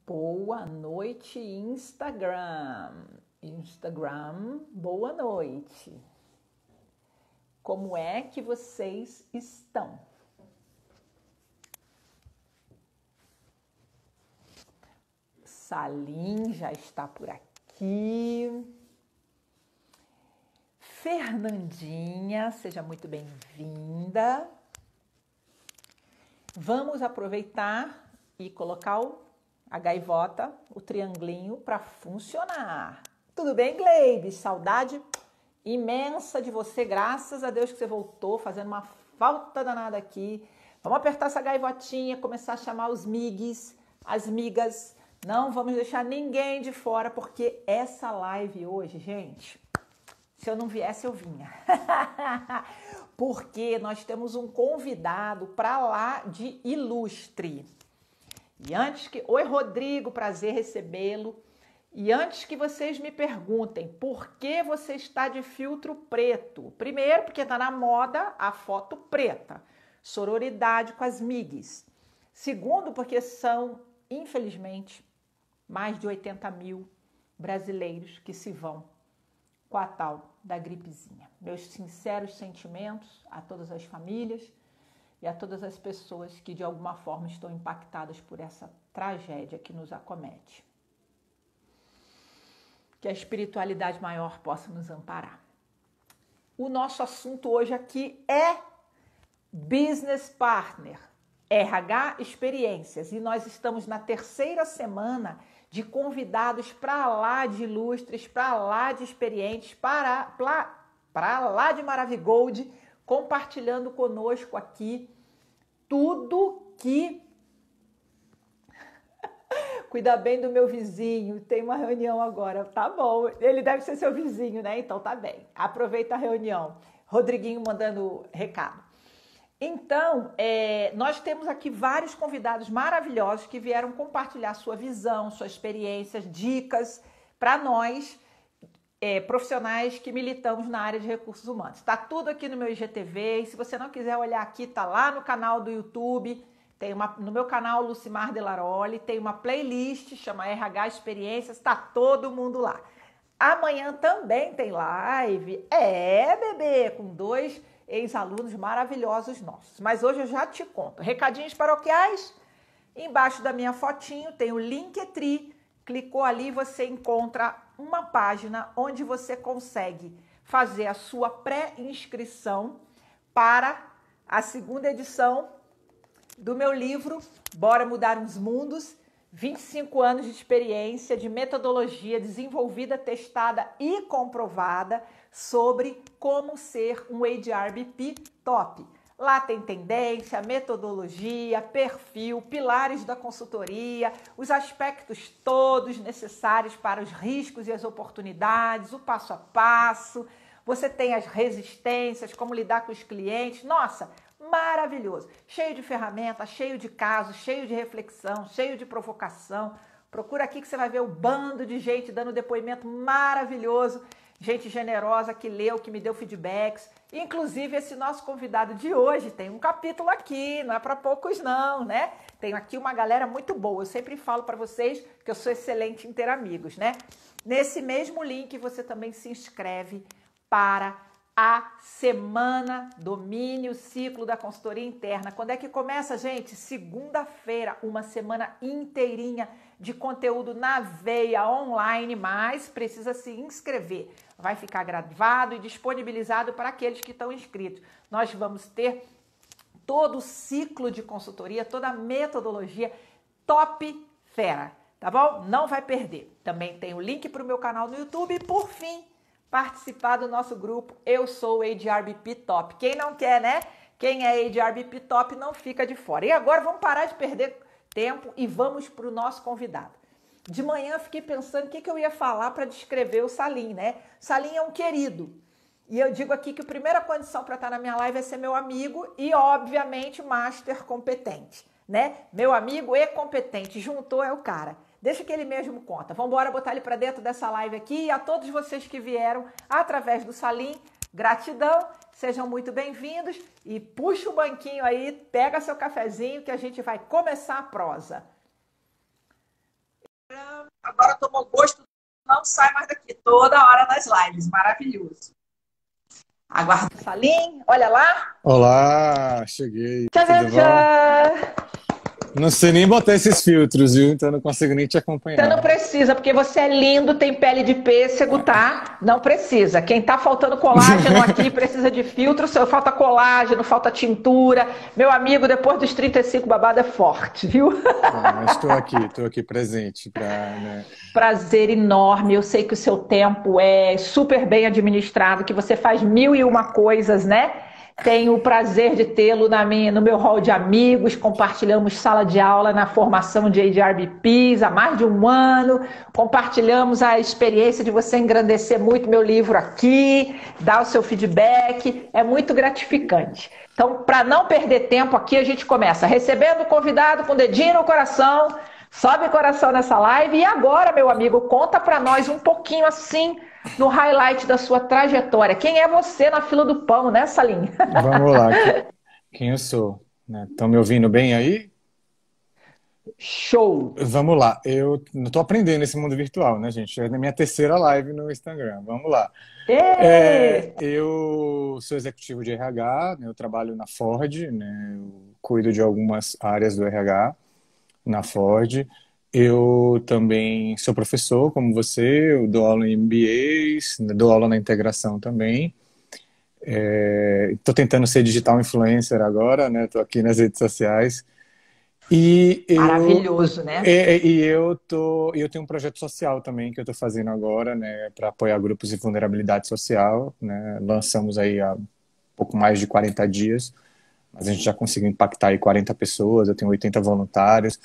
Boa noite, Instagram. Instagram, boa noite. Como é que vocês estão? Salim já está por aqui. Fernandinha, seja muito bem-vinda. Vamos aproveitar e colocar a gaivota, o triangulinho para funcionar. Tudo bem, Gleide? Saudade imensa de você, graças a Deus que você voltou, fazendo uma falta danada aqui. Vamos apertar essa gaivotinha, começar a chamar os migues, as migas. Não vamos deixar ninguém de fora, porque essa live hoje, gente, se eu não viesse, eu vinha. Porque nós temos um convidado para lá de ilustre. E antes que... Oi, Rodrigo, prazer recebê-lo. E antes que vocês me perguntem por que você está de filtro preto. Primeiro, porque está na moda a foto preta. Sororidade com as migues. Segundo, porque são, infelizmente, mais de 80 mil brasileiros que se vão com a tal da gripezinha. Meus sinceros sentimentos a todas as famílias e a todas as pessoas que de alguma forma estão impactadas por essa tragédia que nos acomete. Que a espiritualidade maior possa nos amparar. O nosso assunto hoje aqui é Business Partner, RH Experiências, e nós estamos na terceira semana de convidados para lá de ilustres, para lá de experientes, para lá de Maravigold, compartilhando conosco aqui tudo que... Cuida bem do meu vizinho, tem uma reunião agora, tá bom, ele deve ser seu vizinho, né? Então tá bem, aproveita a reunião. Rodriguinho mandando recado. Então, nós temos aqui vários convidados maravilhosos que vieram compartilhar sua visão, suas experiências, dicas para nós, profissionais que militamos na área de recursos humanos. Está tudo aqui no meu IGTV, e se você não quiser olhar aqui, tá lá no canal do YouTube, no meu canal Lucimar Delaroli, tem uma playlist, chama RH Experiências, está todo mundo lá. Amanhã também tem live, bebê, com 2 ex-alunos maravilhosos nossos. Mas hoje eu já te conto. Recadinhos paroquiais, embaixo da minha fotinho tem o Linktree, clicou ali, você encontra uma página onde você consegue fazer a sua pré-inscrição para a segunda edição do meu livro Bora Mudar uns Mundos, 25 anos de experiência, de metodologia desenvolvida, testada e comprovada sobre como ser um HRBP top. Lá tem tendência, metodologia, perfil, pilares da consultoria, os aspectos todos necessários para os riscos e as oportunidades, o passo a passo. Você tem as resistências, como lidar com os clientes. Nossa, maravilhoso. Cheio de ferramentas, cheio de casos, cheio de reflexão, cheio de provocação. Procura aqui que você vai ver o bando de gente dando depoimento maravilhoso. Gente generosa que leu, que me deu feedbacks. Inclusive, esse nosso convidado de hoje tem um capítulo aqui, não é para poucos não, né? Tenho aqui uma galera muito boa. Eu sempre falo para vocês que eu sou excelente em ter amigos, né? Nesse mesmo link, você também se inscreve para a Semana Domínio Ciclo da Consultoria Interna. Quando é que começa, gente? Segunda-feira, uma semana inteirinha de conteúdo na veia online, mas precisa se inscrever. Vai ficar gravado e disponibilizado para aqueles que estão inscritos. Nós vamos ter todo o ciclo de consultoria, toda a metodologia top fera, tá bom? Não vai perder. Também tem o link para o meu canal no YouTube e, por fim, participar do nosso grupo Eu Sou HRBP Top. Quem não quer, né? Quem é HRBP Top não fica de fora. E agora vamos parar de perder tempo e vamos para o nosso convidado. De manhã fiquei pensando o que eu ia falar para descrever o Salim, né? Salim é um querido. E eu digo aqui que a primeira condição para estar na minha live é ser meu amigo e, obviamente, master competente, né? Meu amigo e competente. Juntou é o cara. Deixa que ele mesmo conta. Vamos embora botar ele para dentro dessa live aqui. E a todos vocês que vieram através do Salim, gratidão. Sejam muito bem-vindos. E puxa o banquinho aí, pega seu cafezinho que a gente vai começar a prosa. agora tomou gosto, não sai mais daqui, toda hora nas lives, maravilhoso. Aguarda o Salim, olha lá. Olá, cheguei. Tcharam, Tudo bom? tcharam. Não sei nem botar esses filtros, viu? Então não consigo nem te Você não acompanhar. precisa, porque você é lindo, tem pele de pêssego, tá? Não precisa. Quem tá faltando colágeno aqui precisa de filtro. Falta colágeno, falta tintura. Meu amigo, depois dos 35, babado é forte, viu? Tá, mas estou aqui presente para, né? Prazer enorme. Eu sei que o seu tempo é super bem administrado, que você faz mil e uma coisas, né? Tenho o prazer de tê-lo no meu hall de amigos. Compartilhamos sala de aula na formação de HRBPs há mais de um ano. Compartilhamos a experiência de você engrandecer muito meu livro aqui, dar o seu feedback. É muito gratificante. Então, para não perder tempo aqui, a gente começa recebendo o convidado com o dedinho no coração. Sobe o coração nessa live. E agora, meu amigo, conta para nós um pouquinho assim, no highlight da sua trajetória. Quem é você na fila do pão, né, Salim? Vamos lá. Quem eu sou? Né? Estão me ouvindo bem aí? Show! Vamos lá. Eu estou aprendendo esse mundo virtual, né, gente? É na minha terceira live no Instagram. Vamos lá. Ê! Eu sou executivo de RH, né? Eu trabalho na Ford, né? Eu cuido de algumas áreas do RH na Ford. Eu também sou professor, como você, eu dou aula em MBAs, dou aula na integração também. Estou tentando ser digital influencer agora, né? Estou aqui nas redes sociais. E eu, Maravilhoso, né? eu tenho um projeto social também que eu estou fazendo agora, né? Para apoiar grupos de vulnerabilidade social, né? Lançamos aí há pouco mais de 40 dias, mas a gente já conseguiu impactar aí 40 pessoas, eu tenho 80 voluntários.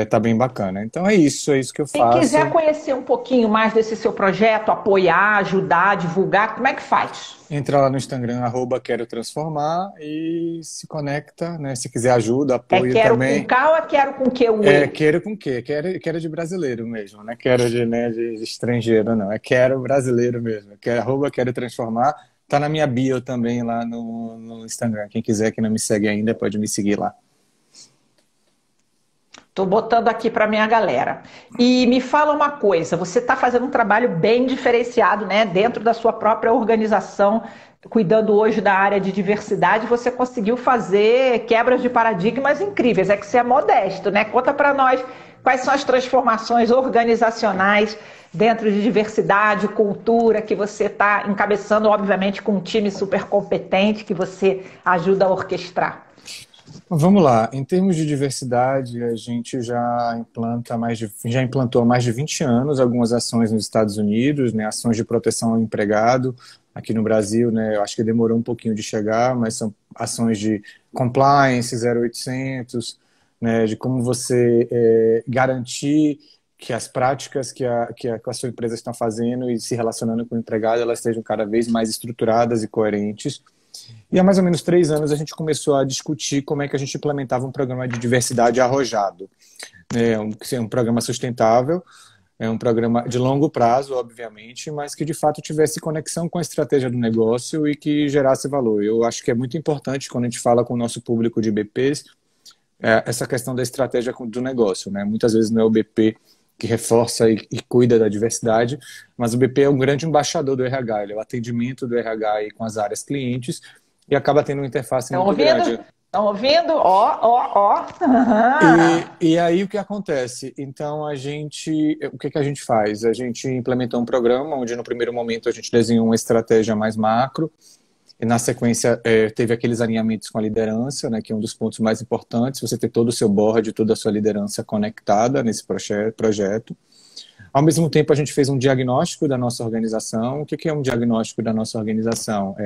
Tá bem bacana. Então é isso que eu Quem quiser faço. conhecer um pouquinho mais desse seu projeto, apoiar, ajudar, divulgar, como é que faz? Entra lá no Instagram, @quero transformar e se conecta, né? Se quiser ajuda, É apoio quero com também. K ou é quero com Q, o E? Quero com quê? Quero de brasileiro mesmo, né? Quero de, né, de estrangeiro, não. É quero brasileiro mesmo. Quero transformar. Tá na minha bio também lá no Instagram. Quem quiser que não me segue ainda, pode me seguir lá. Estou botando aqui para minha galera. E me fala uma coisa, você está fazendo um trabalho bem diferenciado, né? Dentro da sua própria organização, cuidando hoje da área de diversidade, você conseguiu fazer quebras de paradigmas incríveis. É que você é modesto, né? Conta para nós quais são as transformações organizacionais dentro de diversidade, cultura, que você está encabeçando, obviamente, com um time super competente que você ajuda a orquestrar. Vamos lá. Em termos de diversidade, a gente já implantou há mais de 20 anos algumas ações nos Estados Unidos, né, ações de proteção ao empregado. Aqui no Brasil, né, eu acho que demorou um pouquinho de chegar, mas são ações de compliance 0800, né, de como você garantir que as práticas que a sua empresa está fazendo e se relacionando com o empregado, elas sejam cada vez mais estruturadas e coerentes. E há mais ou menos 3 anos a gente começou a discutir como é que a gente implementava um programa de diversidade arrojado. Um programa sustentável, um programa de longo prazo, obviamente, mas que de fato tivesse conexão com a estratégia do negócio e que gerasse valor. Eu acho que é muito importante quando a gente fala com o nosso público de BPs, essa questão da estratégia do negócio, né? Muitas vezes não é o BP que reforça e cuida da diversidade, mas o BP é um grande embaixador do RH, ele é o atendimento do RH aí com as áreas clientes e acaba tendo uma interface Estão muito ouvindo? grande. Estão ouvindo? Ó, ó, ó. E aí o que acontece? Então o que a gente faz? A gente implementou um programa onde no primeiro momento a gente desenhou uma estratégia mais macro e na sequência teve aqueles alinhamentos com a liderança, né, que é um dos pontos mais importantes, você ter todo o seu board, toda a sua liderança conectada nesse projeto. Ao mesmo tempo, a gente fez um diagnóstico da nossa organização. O que é um diagnóstico da nossa organização?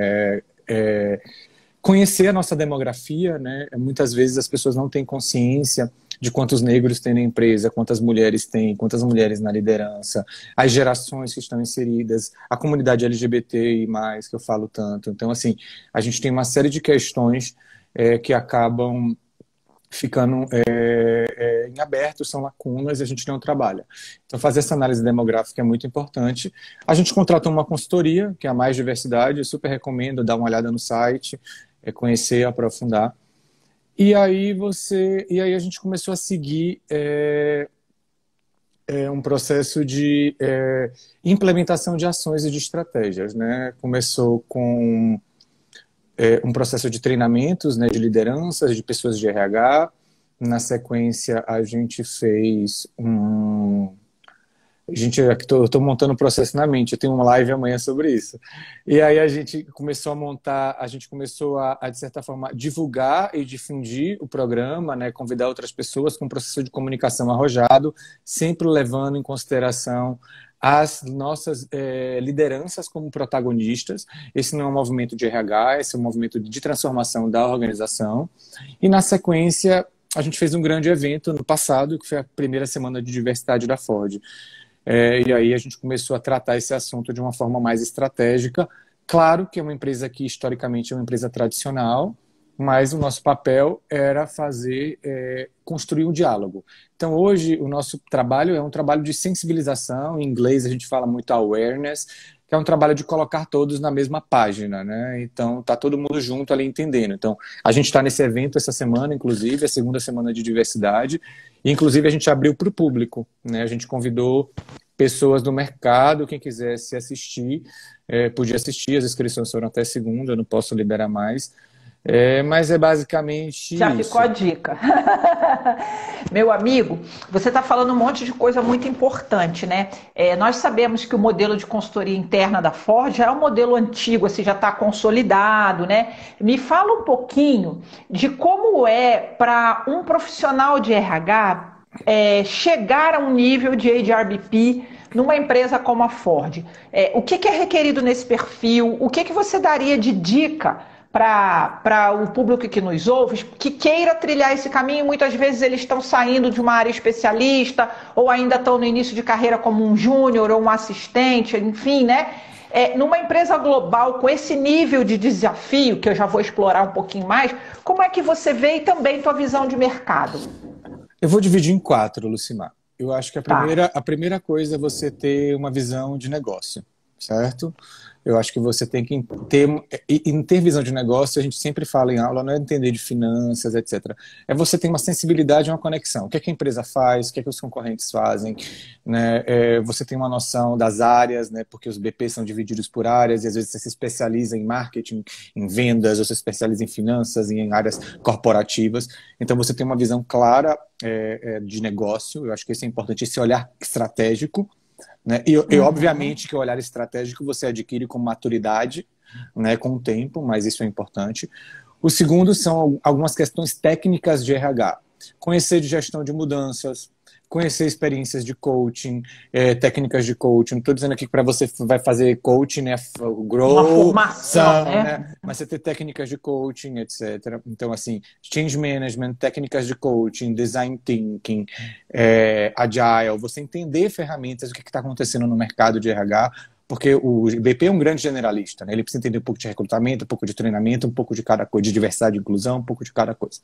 Conhecer a nossa demografia, né? Muitas vezes as pessoas não têm consciência de quantos negros tem na empresa, quantas mulheres tem, quantas mulheres na liderança, as gerações que estão inseridas, a comunidade LGBTI+, que eu falo tanto. Então, assim, a gente tem uma série de questões que acabam ficando em aberto, são lacunas e a gente não trabalha. Então, fazer essa análise demográfica é muito importante. A gente contratou uma consultoria, que é a Mais Diversidade, eu super recomendo dar uma olhada no site, conhecer, aprofundar. E aí a gente começou a seguir um processo de implementação de ações e de estratégias, né? Começou com um processo de treinamentos, né, de lideranças, de pessoas de RH. Na sequência, a gente fez eu estou montando o processo na mente, eu tenho uma live amanhã sobre isso. E aí a gente começou a montar, a gente começou de certa forma, divulgar e difundir o programa, né, convidar outras pessoas com um processo de comunicação arrojado, sempre levando em consideração as nossas lideranças como protagonistas. Esse não é um movimento de RH, esse é um movimento de transformação da organização. E na sequência, a gente fez um grande evento no passado, que foi a primeira semana de diversidade da Ford. E aí a gente começou a tratar esse assunto de uma forma mais estratégica. Claro que é uma empresa que historicamente é uma empresa tradicional, mas o nosso papel era construir um diálogo. Então hoje o nosso trabalho é um trabalho de sensibilização, em inglês a gente fala muito awareness, que é um trabalho de colocar todos na mesma página, né? Então tá todo mundo junto ali entendendo. Então a gente está nesse evento essa semana, inclusive, a segunda semana de diversidade, e inclusive a gente abriu para o público, né? A gente convidou pessoas do mercado, quem quisesse assistir, podia assistir, as inscrições foram até segunda, eu não posso liberar mais. Mas é basicamente Já isso. ficou a dica. Meu amigo, você está falando um monte de coisa muito importante, né? Nós sabemos que o modelo de consultoria interna da Ford já é um modelo antigo, assim, já está consolidado, né? Me fala um pouquinho de como é para um profissional de RH chegar a um nível de HRBP numa empresa como a Ford. O que é requerido nesse perfil? O que você daria de dica para o público que nos ouve, que queira trilhar esse caminho? Muitas vezes eles estão saindo de uma área especialista ou ainda estão no início de carreira como um júnior ou um assistente, enfim, né? Numa empresa global com esse nível de desafio, que eu já vou explorar um pouquinho mais, como é que você vê e também tua visão de mercado? Eu vou dividir em 4, Lucimar. Eu acho que Tá. a primeira coisa é você ter uma visão de negócio, certo? Eu acho que você tem que ter visão de negócio. A gente sempre fala em aula, não é entender de finanças, etc. É você ter uma sensibilidade e uma conexão. O que é que a empresa faz, o que é que os concorrentes fazem, né? Você tem uma noção das áreas, né? Porque os BPs são divididos por áreas e às vezes você se especializa em marketing, em vendas, ou você se especializa em finanças, em áreas corporativas. Então você tem uma visão clara de negócio. Eu acho que isso é importante, esse olhar estratégico, né? E obviamente que o olhar estratégico você adquire com maturidade, né, com o tempo, mas isso é importante. O segundo são algumas questões técnicas de RH. Conhecer de gestão de mudanças, conhecer experiências de coaching, técnicas de coaching. Não estou dizendo aqui que para você vai fazer coaching, né, Uma grow, formação, né? mas você ter técnicas de coaching, etc. Então, assim, change management, técnicas de coaching, design thinking, agile, você entender ferramentas, o que está acontecendo no mercado de RH, porque o BP é um grande generalista, né? Ele precisa entender um pouco de recrutamento, um pouco de treinamento, um pouco de cada coisa, de diversidade e inclusão, um pouco de cada coisa.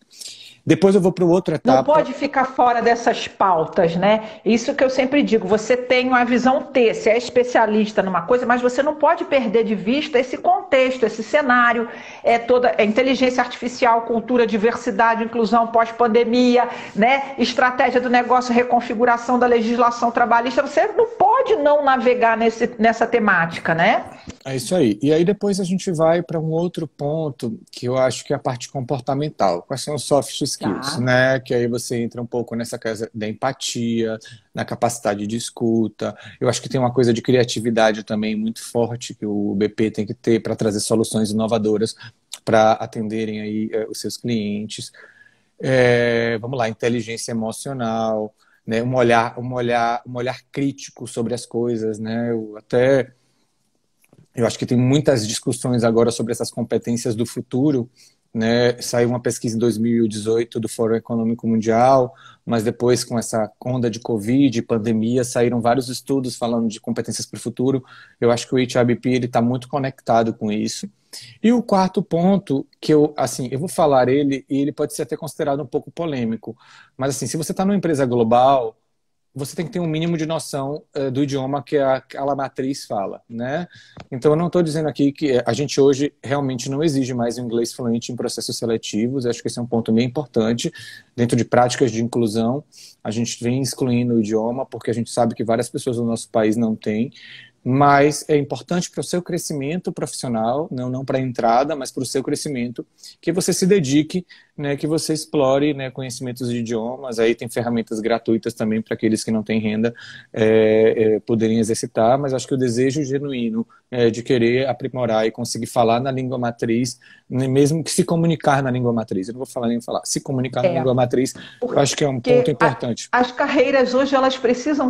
Depois eu vou para outra Não etapa. pode ficar fora dessas pautas, né? Isso que eu sempre digo, você tem uma visão T, você é especialista numa coisa, mas você não pode perder de vista esse contexto, esse cenário, toda a inteligência artificial, cultura, diversidade, inclusão pós-pandemia, né? Estratégia do negócio, reconfiguração da legislação trabalhista. Você não pode não navegar nessa temática, né? É isso aí. E aí depois a gente vai para um outro ponto que eu acho que é a parte comportamental. Quais são os soft skills, Tá. né? Que aí você entra um pouco nessa coisa da empatia, na capacidade de escuta. Eu acho que tem uma coisa de criatividade também muito forte que o BP tem que ter para trazer soluções inovadoras para atenderem aí os seus clientes. Vamos lá, inteligência emocional, né? Um olhar crítico sobre as coisas, né? Eu acho que tem muitas discussões agora sobre essas competências do futuro, né? Saiu uma pesquisa em 2018 do Fórum Econômico Mundial, mas depois, com essa onda de Covid, pandemia, saíram vários estudos falando de competências para o futuro. Eu acho que o HRBP está muito conectado com isso. E o quarto ponto, que eu vou falar ele, e ele pode ser até considerado um pouco polêmico, mas assim, se você está numa empresa global, você tem que ter um mínimo de noção do idioma que aquela matriz fala, né? Então, eu não estou dizendo aqui que a gente hoje realmente não exige mais inglês fluente em processos seletivos. Acho que esse é um ponto bem importante. Dentro de práticas de inclusão, a gente vem excluindo o idioma porque a gente sabe que várias pessoas no nosso país não têm. Mas é importante para o seu crescimento profissional, não para a entrada, mas para o seu crescimento, que você se dedique, né, que você explore, né, conhecimentos de idiomas. Aí tem ferramentas gratuitas também para aqueles que não têm renda poderem exercitar, mas acho que o desejo genuíno de querer aprimorar e conseguir falar na língua matriz, né, mesmo que se comunicar na língua matriz, eu não vou falar nem falar, se comunicar na língua matriz, eu acho que é um ponto importante. As carreiras hoje, elas precisam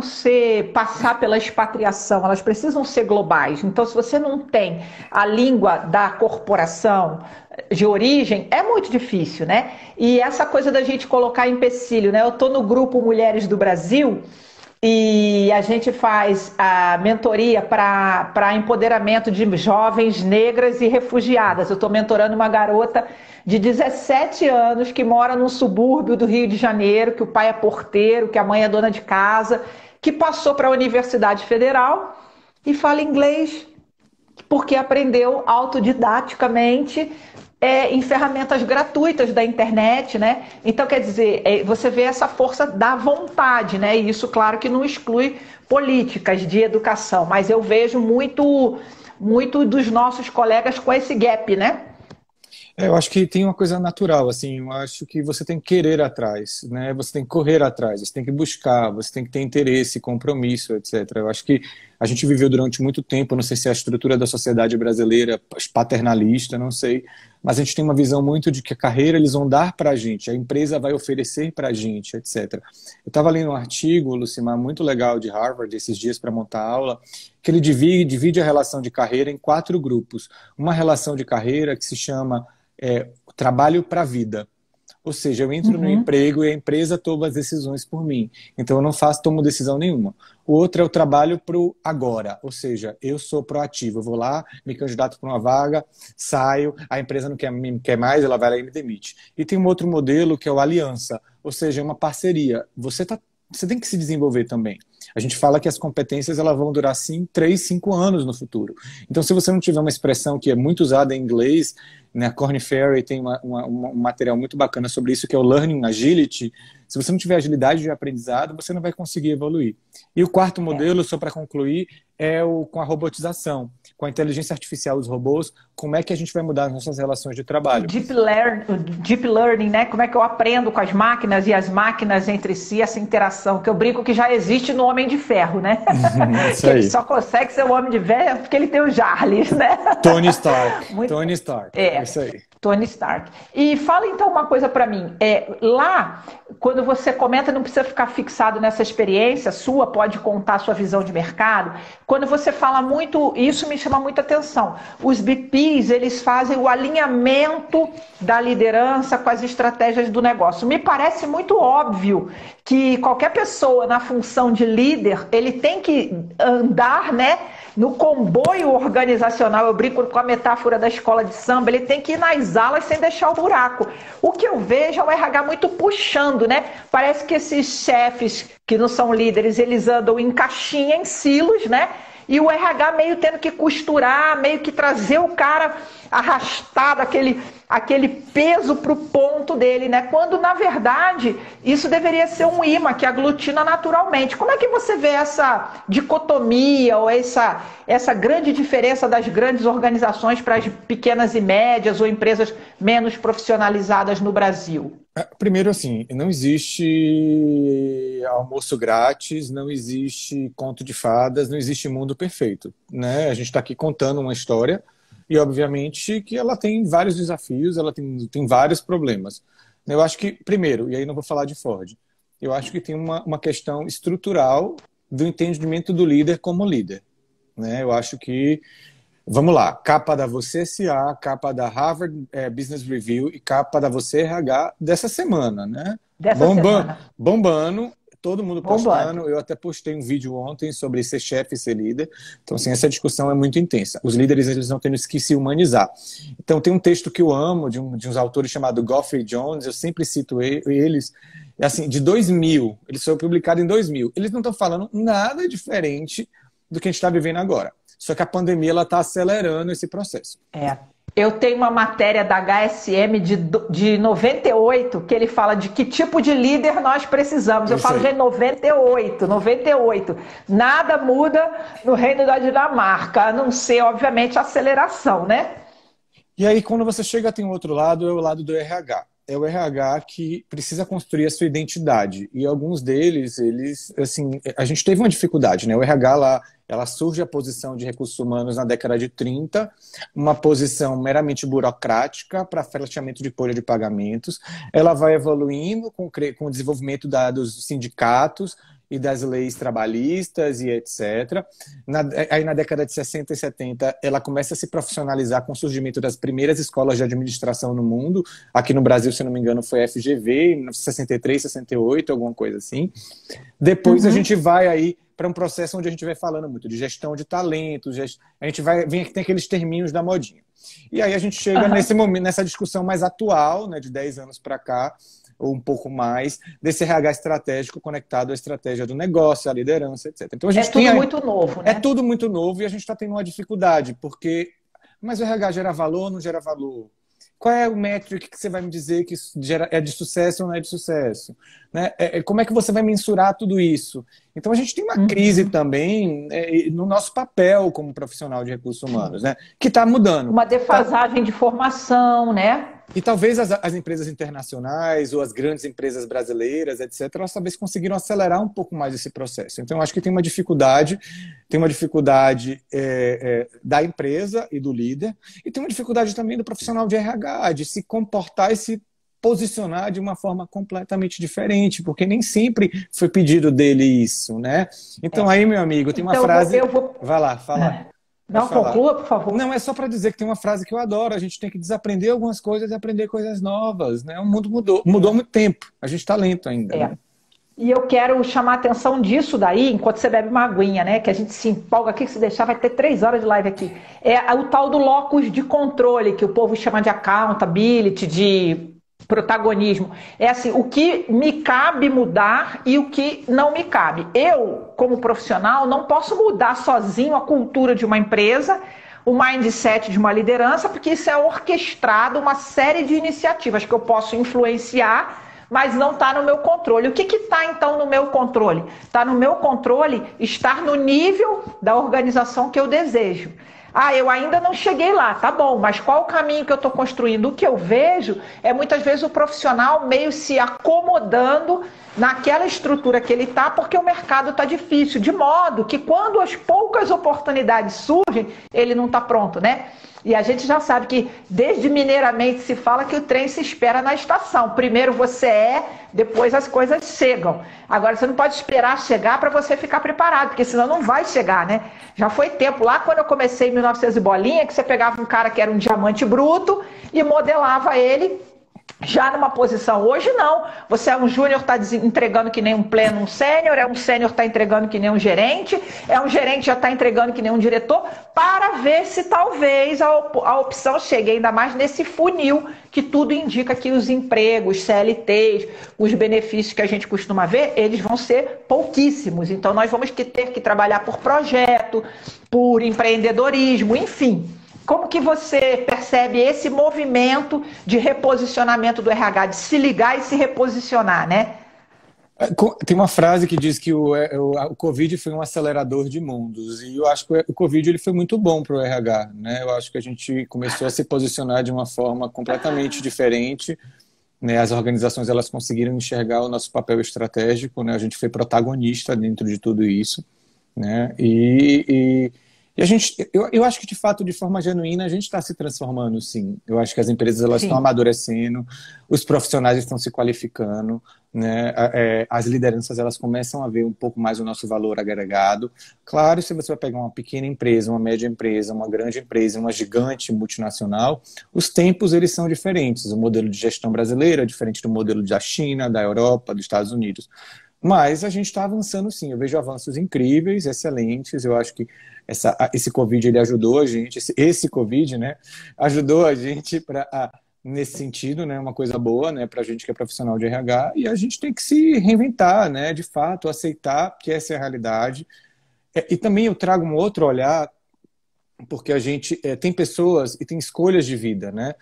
passar pela expatriação, elas precisam ser globais. Então, se você não tem a língua da corporação de origem, é muito difícil, né? E essa coisa da gente colocar empecilho, né? Eu estou no grupo Mulheres do Brasil e a gente faz a mentoria para empoderamento de jovens negras e refugiadas. Eu estou mentorando uma garota de 17 anos que mora num subúrbio do Rio de Janeiro, que o pai é porteiro, que a mãe é dona de casa, que passou para a Universidade Federal e fala inglês porque aprendeu autodidaticamente em ferramentas gratuitas da internet, né? Então, quer dizer, você vê essa força da vontade, né? E isso, claro, que não exclui políticas de educação, mas eu vejo muito dos nossos colegas com esse gap, né? Eu acho que tem uma coisa natural, assim, eu acho que você tem que querer atrás, né? Você tem que correr atrás, você tem que buscar, você tem que ter interesse, compromisso, etc. Eu acho que a gente viveu durante muito tempo, não sei se é a estrutura da sociedade brasileira paternalista, não sei, mas a gente tem uma visão muito de que a carreira eles vão dar para a gente, a empresa vai oferecer para a gente, etc. Eu estava lendo um artigo, Lucimar, muito legal de Harvard, esses dias para montar aula, que ele divide a relação de carreira em 4 grupos. Uma relação de carreira que se chama trabalho para a vida. Ou seja, eu entro no emprego e a empresa toma as decisões por mim. Então eu não tomo decisão nenhuma. O outro é o trabalho para o agora. Ou seja, eu sou proativo. Eu vou lá, me candidato para uma vaga, saio, a empresa não quer mais, ela vai lá e me demite. E tem um outro modelo que é o aliança. Ou seja, é uma parceria. Você tem que se desenvolver também. A gente fala que as competências elas vão durar 3, 5 anos no futuro. Então, se você não tiver uma expressão que é muito usada em inglês, né, a Korn Ferry tem um material muito bacana sobre isso, que é o Learning Agility. Se você não tiver agilidade de aprendizado, você não vai conseguir evoluir. E o quarto modelo, só para concluir, é com a robotização. Com a inteligência artificial, os robôs, como é que a gente vai mudar as nossas relações de trabalho? Deep Learning, né? Como é que eu aprendo com as máquinas e as máquinas entre si, essa interação, que eu brinco que já existe no Homem de Ferro, né? Isso aí. Ele só consegue ser o Homem de Ferro porque ele tem o Jarlis, né? Tony Stark. Tony Stark. É isso aí. Tony Stark. E fala então uma coisa para mim. Lá, quando você comenta, não precisa ficar fixado nessa experiência sua, pode contar a sua visão de mercado. Quando você fala muito, isso me chama muita atenção. Os BPs, eles fazem o alinhamento da liderança com as estratégias do negócio. Me parece muito óbvio que qualquer pessoa na função de líder, ele tem que andar, né, no comboio organizacional. Eu brinco com a metáfora da escola de samba, ele tem que ir nas alas sem deixar o buraco. O que eu vejo é o RH muito puxando, né? Parece que esses chefes que não são líderes, eles andam em caixinha, em silos, né? E o RH meio tendo que costurar, meio que trazer o cara arrastado, aquele peso para o ponto dele, né? Quando, na verdade, isso deveria ser um imã que aglutina naturalmente. Como é que você vê essa dicotomia ou essa grande diferença das grandes organizações para as pequenas e médias ou empresas menos profissionalizadas no Brasil? Primeiro, assim, não existe almoço grátis, não existe conto de fadas, não existe mundo perfeito, né? A gente está aqui contando uma história e, obviamente, que ela tem vários desafios, ela tem vários problemas. Eu acho que, primeiro, e aí não vou falar de Ford, eu acho que tem uma questão estrutural do entendimento do líder como líder, né? Eu acho que vamos lá, capa da Você SA, capa da Harvard Business Review e capa da Você RH dessa semana, né? Semana. Bombando, todo mundo postando. Eu até postei um vídeo ontem sobre ser chefe e ser líder. Então, assim, essa discussão é muito intensa. Os líderes, eles não têm que se humanizar. Então, tem um texto que eu amo, de uns autores chamado Geoffrey Jones, eu sempre cito eles, assim, de 2000, ele foi publicado em 2000. Eles não estão falando nada diferente do que a gente está vivendo agora. Só que a pandemia está acelerando esse processo. Eu tenho uma matéria da HSM de 98, que ele fala de que tipo de líder nós precisamos. Eu falo, gente, 98. Nada muda no Reino da Dinamarca, a não ser, obviamente, a aceleração, né? E aí, quando você chega, tem um outro lado, é o lado do RH. É o RH que precisa construir a sua identidade. E alguns deles, assim, a gente teve uma dificuldade, né? O RH lá, ela surge a posição de recursos humanos na década de 30, uma posição meramente burocrática para fechamento de folha de pagamentos. Ela vai evoluindo com o desenvolvimento dos sindicatos e das leis trabalhistas e etc. Aí na década de 60 e 70, ela começa a se profissionalizar com o surgimento das primeiras escolas de administração no mundo. Aqui no Brasil, se não me engano, foi a FGV, em 63, 68, alguma coisa assim. Depois a gente vai aí para um processo onde a gente vai falando muito de gestão de talentos, a gente tem aqueles terminhos da modinha. E aí a gente chega nesse momento, nessa discussão mais atual, né, de 10 anos para cá, ou um pouco mais, desse RH estratégico conectado à estratégia do negócio, à liderança, etc. Então, a gente tudo muito novo, né? É tudo muito novo e a gente está tendo uma dificuldade, porque... Mas o RH gera valor ou não gera valor? Qual é o métrico que você vai me dizer que é de sucesso ou não é de sucesso? Né? Como é que você vai mensurar tudo isso? Então, a gente tem uma crise também no nosso papel como profissional de recursos humanos, né? Que está mudando. Uma defasagem de formação, né? E talvez as empresas internacionais ou as grandes empresas brasileiras, etc., elas talvez conseguiram acelerar um pouco mais esse processo. Então, eu acho que tem uma dificuldade da empresa e do líder, e tem uma dificuldade também do profissional de RH, de se comportar e se posicionar de uma forma completamente diferente, porque nem sempre foi pedido dele isso, né? Então, aí, meu amigo, tem uma frase... Vai lá, fala. Não, conclua, por favor. Não, é só para dizer que tem uma frase que eu adoro. A gente tem que desaprender algumas coisas e aprender coisas novas, né? O mundo mudou há muito tempo. A gente está lento ainda. Né? E eu quero chamar a atenção disso daí, enquanto você bebe uma aguinha, né? Que a gente se empolga aqui, que se deixar vai ter 3 horas de live aqui. É o tal do locus de controle, que o povo chama de accountability, de protagonismo. É assim, o que me cabe mudar e o que não me cabe. Eu, como profissional, não posso mudar sozinho a cultura de uma empresa, o mindset de uma liderança, porque isso é orquestrado, uma série de iniciativas que eu posso influenciar, mas não está no meu controle. O que está, então, no meu controle? Está no meu controle estar no nível da organização que eu desejo. Eu ainda não cheguei lá, tá bom, mas qual o caminho que eu estou construindo? O que eu vejo é muitas vezes o profissional meio se acomodando naquela estrutura que ele está, porque o mercado está difícil, de modo que quando as poucas oportunidades surgem, ele não está pronto, né? E a gente já sabe que desde mineiramente se fala que o trem se espera na estação. Primeiro você depois as coisas chegam. Agora você não pode esperar chegar para você ficar preparado, porque senão não vai chegar, né? Já foi tempo, lá quando eu comecei em 1900 e bolinha, que você pegava um cara que era um diamante bruto e modelava ele já numa posição. Hoje não, você é um júnior, está entregando que nem um pleno, um sênior, é um sênior, está entregando que nem um gerente, é um gerente, já está entregando que nem um diretor, para ver se talvez a opção chegue, ainda mais nesse funil, que tudo indica que os empregos, CLTs, os benefícios que a gente costuma ver, eles vão ser pouquíssimos. Então nós vamos ter que trabalhar por projeto, por empreendedorismo, enfim. Como que você percebe esse movimento de reposicionamento do RH, de se ligar e se reposicionar, né? Tem uma frase que diz que o Covid foi um acelerador de mundos, e eu acho que o Covid ele foi muito bom para o RH, né? Eu acho que a gente começou a se posicionar de uma forma completamente diferente, né? As organizações elas conseguiram enxergar o nosso papel estratégico, né? A gente foi protagonista dentro de tudo isso, né? E eu acho que, de fato, de forma genuína, a gente está se transformando, sim. Eu acho que as empresas elas estão amadurecendo, os profissionais estão se qualificando, né? As lideranças elas começam a ver um pouco mais o nosso valor agregado. Claro, se você vai pegar uma pequena empresa, uma média empresa, uma grande empresa, uma gigante multinacional, os tempos eles são diferentes. O modelo de gestão brasileiro é diferente do modelo da China, da Europa, dos Estados Unidos. Mas a gente está avançando, sim. Eu vejo avanços incríveis, excelentes. Eu acho que esse Covid ele ajudou a gente, esse Covid, né, ajudou a gente nesse sentido, né? Uma coisa boa, né? Para a gente que é profissional de RH, e a gente tem que se reinventar, né? De fato, aceitar que essa é a realidade. E também eu trago um outro olhar, porque a gente tem pessoas e tem escolhas de vida, né?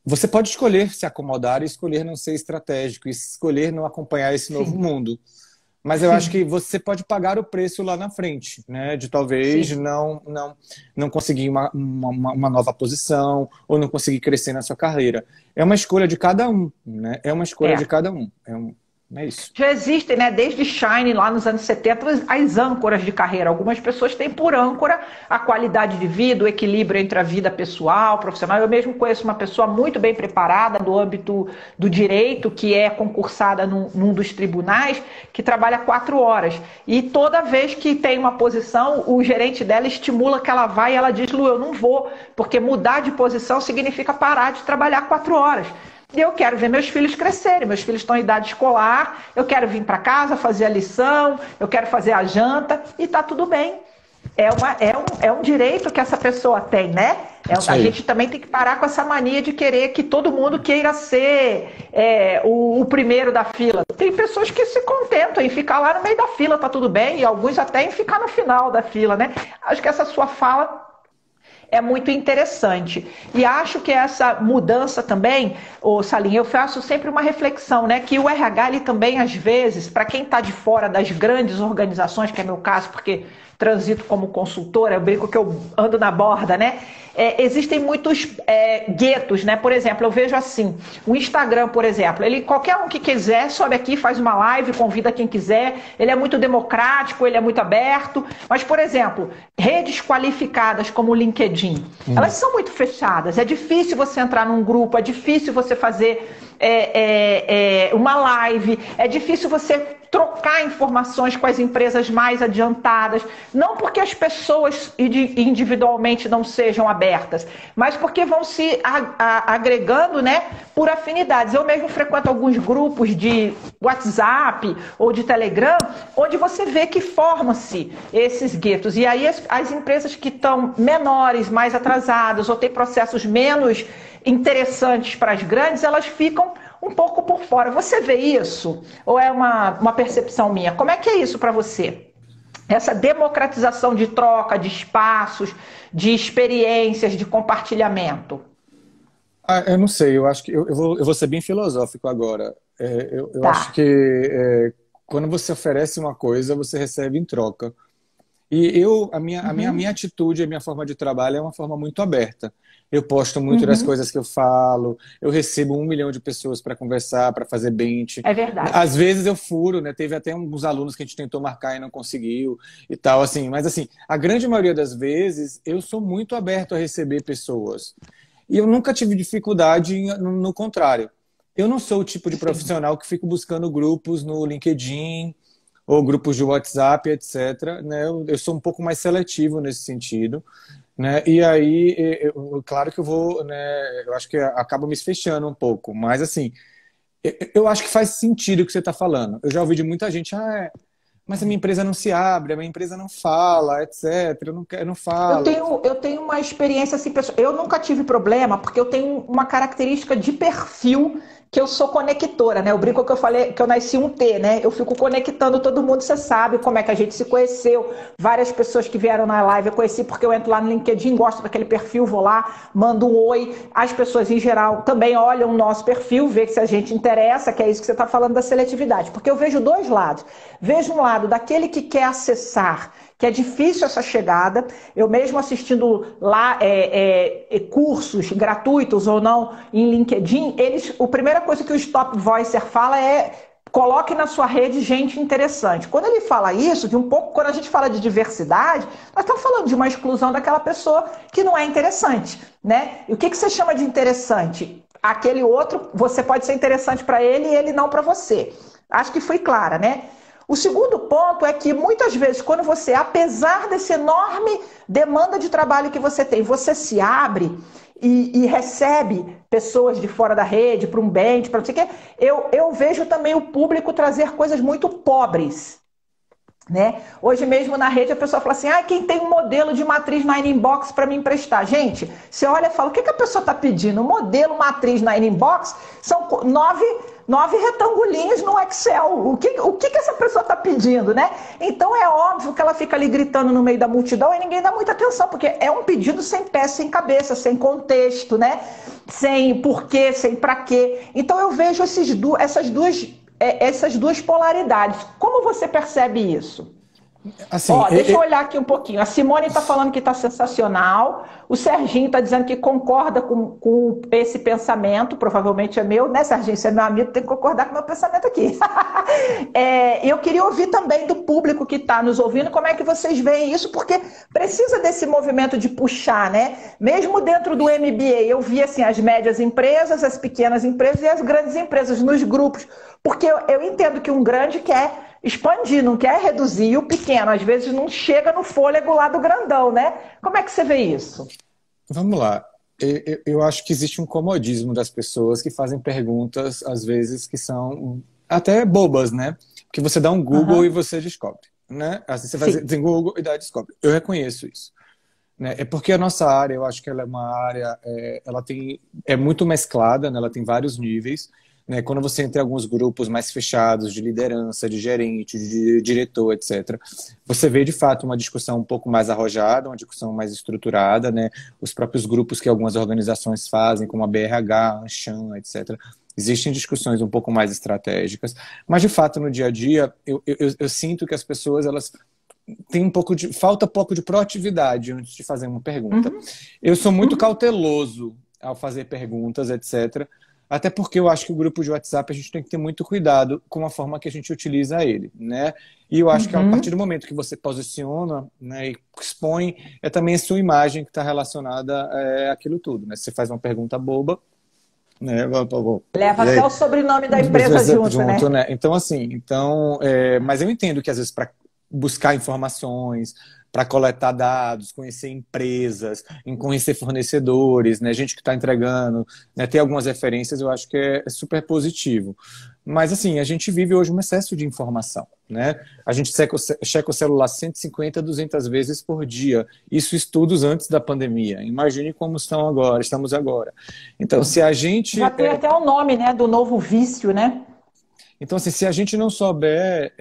Você pode escolher se acomodar e escolher não ser estratégico, e escolher não acompanhar esse novo Sim, mundo. Mas eu acho sim, que você pode pagar o preço lá na frente, né? De talvez sim. não conseguir uma nova posição ou não conseguir crescer na sua carreira. É uma escolha de cada um, né? É uma escolha de É. cada um. É isso. Já existem, né, desde Shine, lá nos anos 70, as âncoras de carreira. Algumas pessoas têm por âncora a qualidade de vida, o equilíbrio entre a vida pessoal, profissional. Eu mesmo conheço uma pessoa muito bem preparada do âmbito do direito, que é concursada num dos tribunais, que trabalha 4 horas. E toda vez que tem uma posição, o gerente dela estimula que ela vá e ela diz: Lu, eu não vou, porque mudar de posição significa parar de trabalhar 4 horas. E eu quero ver meus filhos crescerem, meus filhos estão em idade escolar, eu quero vir para casa, fazer a lição, eu quero fazer a janta, e está tudo bem. É um direito que essa pessoa tem, né? Isso A aí. gente também tem que parar com essa mania de querer que todo mundo queira ser o primeiro da fila. Tem pessoas que se contentam em ficar lá no meio da fila, tá tudo bem, e alguns até em ficar no final da fila, né? Acho que essa sua fala é muito interessante. E acho que essa mudança também, ô Salim, eu faço sempre uma reflexão, né? Que o RH, ele também, às vezes, para quem está de fora das grandes organizações, que é meu caso, porque transito como consultora, eu brinco que eu ando na borda, né? Existem muitos guetos, né? Por exemplo, eu vejo assim, o Instagram, por exemplo, ele, qualquer um que quiser, sobe aqui, faz uma live, convida quem quiser, ele é muito democrático, ele é muito aberto, mas, por exemplo, redes qualificadas como o LinkedIn, elas Hum. são muito fechadas, é difícil você entrar num grupo, é difícil você fazer uma live, é difícil você trocar informações com as empresas mais adiantadas, não porque as pessoas individualmente não sejam abertas, mas porque vão se agregando, né, por afinidades. Eu mesmo frequento alguns grupos de WhatsApp ou de Telegram, onde você vê que formam-se esses guetos. E aí as empresas que estão menores, mais atrasadas, ou têm processos menos interessantes para as grandes, elas ficam um pouco por fora. Você vê isso? Ou é uma percepção minha? Como é que é isso para você? Essa democratização de troca, de espaços, de experiências, de compartilhamento. Eu não sei, eu acho que eu vou ser bem filosófico agora. Eu acho que Tá. quando você oferece uma coisa, você recebe em troca. E a minha Uhum, atitude, a minha forma de trabalho é uma forma muito aberta. Eu posto muito das uhum, coisas que eu falo, eu recebo 1 milhão de pessoas para conversar, para fazer bench. é verdade. Às vezes eu furo, né? Teve até alguns alunos que a gente tentou marcar e não conseguiu e tal, assim. Mas assim, a grande maioria das vezes eu sou muito aberto a receber pessoas. E eu nunca tive dificuldade no contrário. Eu não sou o tipo de Sim. profissional que fico buscando grupos no LinkedIn ou grupos de WhatsApp, etc. Né? Eu sou um pouco mais seletivo nesse sentido, né? E aí, claro que eu vou, né? Eu acho que acaba me fechando um pouco, mas assim, eu acho que faz sentido o que você está falando. Eu já ouvi de muita gente, mas a minha empresa não se abre, a minha empresa não fala, etc. Eu não falo. Eu tenho uma experiência assim, pessoal. Eu nunca tive problema, porque eu tenho uma característica de perfil que eu sou conectora, né? Eu brinco que eu falei que eu nasci um T, né? Eu fico conectando todo mundo, você sabe como é que a gente se conheceu. Várias pessoas que vieram na live eu conheci porque eu entro lá no LinkedIn, gosto daquele perfil, vou lá, mando um oi. As pessoas em geral também olham o nosso perfil, vê se a gente interessa, que é isso que você está falando da seletividade. Porque eu vejo dois lados. Vejo um lado daquele que quer acessar, que é difícil essa chegada. Eu mesmo assistindo lá cursos gratuitos ou não em LinkedIn, a primeira coisa que o Stop Voicer fala é: coloque na sua rede gente interessante. Quando ele fala isso, quando a gente fala de diversidade, nós estamos falando de uma exclusão daquela pessoa que não é interessante, né? E o que você chama de interessante? Aquele outro, você pode ser interessante para ele e ele não para você. Acho que fui clara, né? O segundo ponto é que muitas vezes, quando você, apesar dessa enorme demanda de trabalho que você tem, você se abre e recebe pessoas de fora da rede para um bench, para não sei o quê, eu vejo também o público trazer coisas muito pobres. né? Hoje mesmo na rede a pessoa fala assim, ah, quem tem um modelo de matriz Nine Inbox para me emprestar? Gente, você olha e fala, o que a pessoa está pedindo? O modelo matriz Nine Inbox são nove retangulinhos no Excel. O que essa pessoa está pedindo, né? Então é óbvio que ela fica ali gritando no meio da multidão e ninguém dá muita atenção, porque é um pedido sem pé, sem cabeça, sem contexto, né? Sem porquê, sem pra quê. Então eu vejo essas duas polaridades. Como você percebe isso? Assim, Ó, deixa eu olhar aqui um pouquinho. A Simone está falando que está sensacional. O Serginho está dizendo que concorda com esse pensamento. Provavelmente é meu, né, Serginho? Você é meu amigo, tem que concordar com o meu pensamento aqui. Eu queria ouvir também do público que está nos ouvindo como é que vocês veem isso, porque precisa desse movimento de puxar, né? Mesmo dentro do MBA, eu vi assim, as médias empresas, as pequenas empresas e as grandes empresas nos grupos. Porque eu entendo que um grande quer expandir, não quer reduzir, e o pequeno às vezes não chega no fôlego lá do grandão, né? Como é que você vê isso? vamos lá. Eu acho que existe um comodismo das pessoas que fazem perguntas, às vezes, que são até bobas, né? Porque você dá um Google e você descobre, né? Assim, você faz tem Google e descobre. Eu reconheço isso. Né? É porque a nossa área, eu acho que ela é uma área, é muito mesclada, né? Ela tem vários níveis. Né? Quando você entra em alguns grupos mais fechados de liderança, de gerente, de diretor, etc., você vê de fato uma discussão um pouco mais arrojada, uma discussão mais estruturada, né? Os próprios grupos que algumas organizações fazem, como a BRH, a Anshan, etc., existem discussões um pouco mais estratégicas, mas de fato no dia a dia eu sinto que as pessoas elas têm falta um pouco de proatividade antes de fazer uma pergunta. Eu sou muito cauteloso ao fazer perguntas, etc., até porque eu acho que o grupo de WhatsApp a gente tem que ter muito cuidado com a forma que a gente utiliza ele, né? E eu acho que a partir do momento que você posiciona, né, e expõe, é também a sua imagem que está relacionada àquilo tudo, né? Se você faz uma pergunta boba, né? Leva até o sobrenome da empresa junto, né? Então, assim, mas eu entendo que às vezes para buscar informações, para coletar dados, conhecer empresas, conhecer fornecedores, né, gente que está entregando, né, ter algumas referências, eu acho que é super positivo. Mas, assim, a gente vive hoje um excesso de informação, né? A gente checa o celular 150, 200 vezes por dia. Isso estudos antes da pandemia. Imagine como estamos agora. Então, se a gente... Já tem até o nome, né, do novo vício, né? Então, assim, se a gente não souber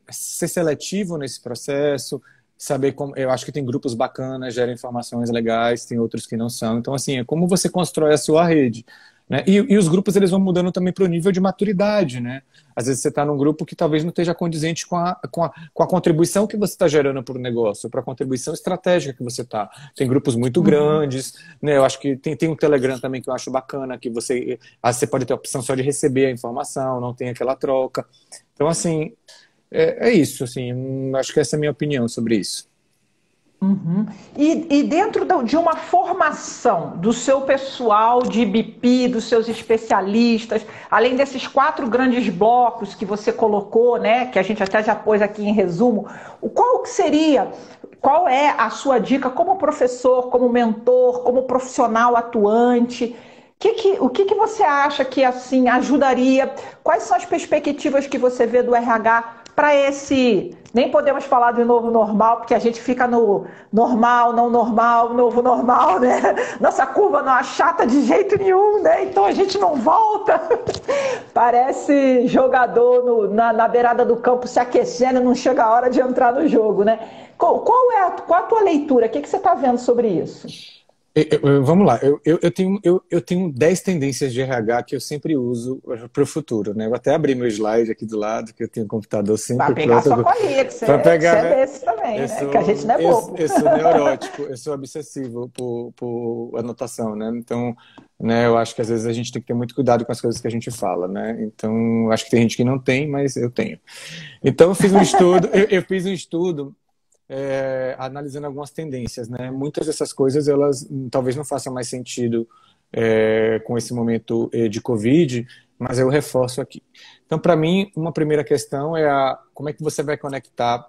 ser seletivo nesse processo, saber como... Eu acho que tem grupos bacanas, geram informações legais, tem outros que não são. Então, assim, é como você constrói a sua rede. Né? E os grupos eles vão mudando também para o nível de maturidade, né? Às vezes você está num grupo que talvez não esteja condizente com a contribuição que você está gerando para o negócio, para a contribuição estratégica que você está. Tem grupos muito grandes, né? Eu acho que tem um Telegram também que eu acho bacana, que você pode ter a opção só de receber a informação, não tem aquela troca. Então, assim, é isso. Assim, acho que essa é a minha opinião sobre isso. E dentro de uma formação do seu pessoal de IBP, dos seus especialistas, além desses 4 grandes blocos que você colocou, né, que a gente até já pôs aqui em resumo, qual é a sua dica como professor, como mentor, como profissional atuante? O que você acha que assim ajudaria? Quais são as perspectivas que você vê do RH para esse... Nem podemos falar de novo normal, porque a gente fica no normal, não normal, novo normal, né? Nossa curva não achata de jeito nenhum, né? Então a gente não volta. Parece jogador na beirada do campo se aquecendo e não chega a hora de entrar no jogo, né? Qual a tua leitura? O que você está vendo sobre isso? Vamos lá, eu tenho 10 tendências de RH que eu sempre uso para o futuro, né? Eu até abri meu slide aqui do lado, que eu tenho um computador sempre pronto. Vai pegar pronto. sua colinha, que você é desse também, né? Que a gente não é bobo. Eu sou neurótico, eu sou obsessivo por anotação, né? Então, né, eu acho que às vezes a gente tem que ter muito cuidado com as coisas que a gente fala, né? Então, acho que tem gente que não tem, mas eu tenho. Então, eu fiz um estudo, analisando algumas tendências, né? Muitas dessas coisas elas talvez não façam mais sentido com esse momento de Covid, mas eu reforço aqui. Então, para mim, uma primeira questão é como é que você vai conectar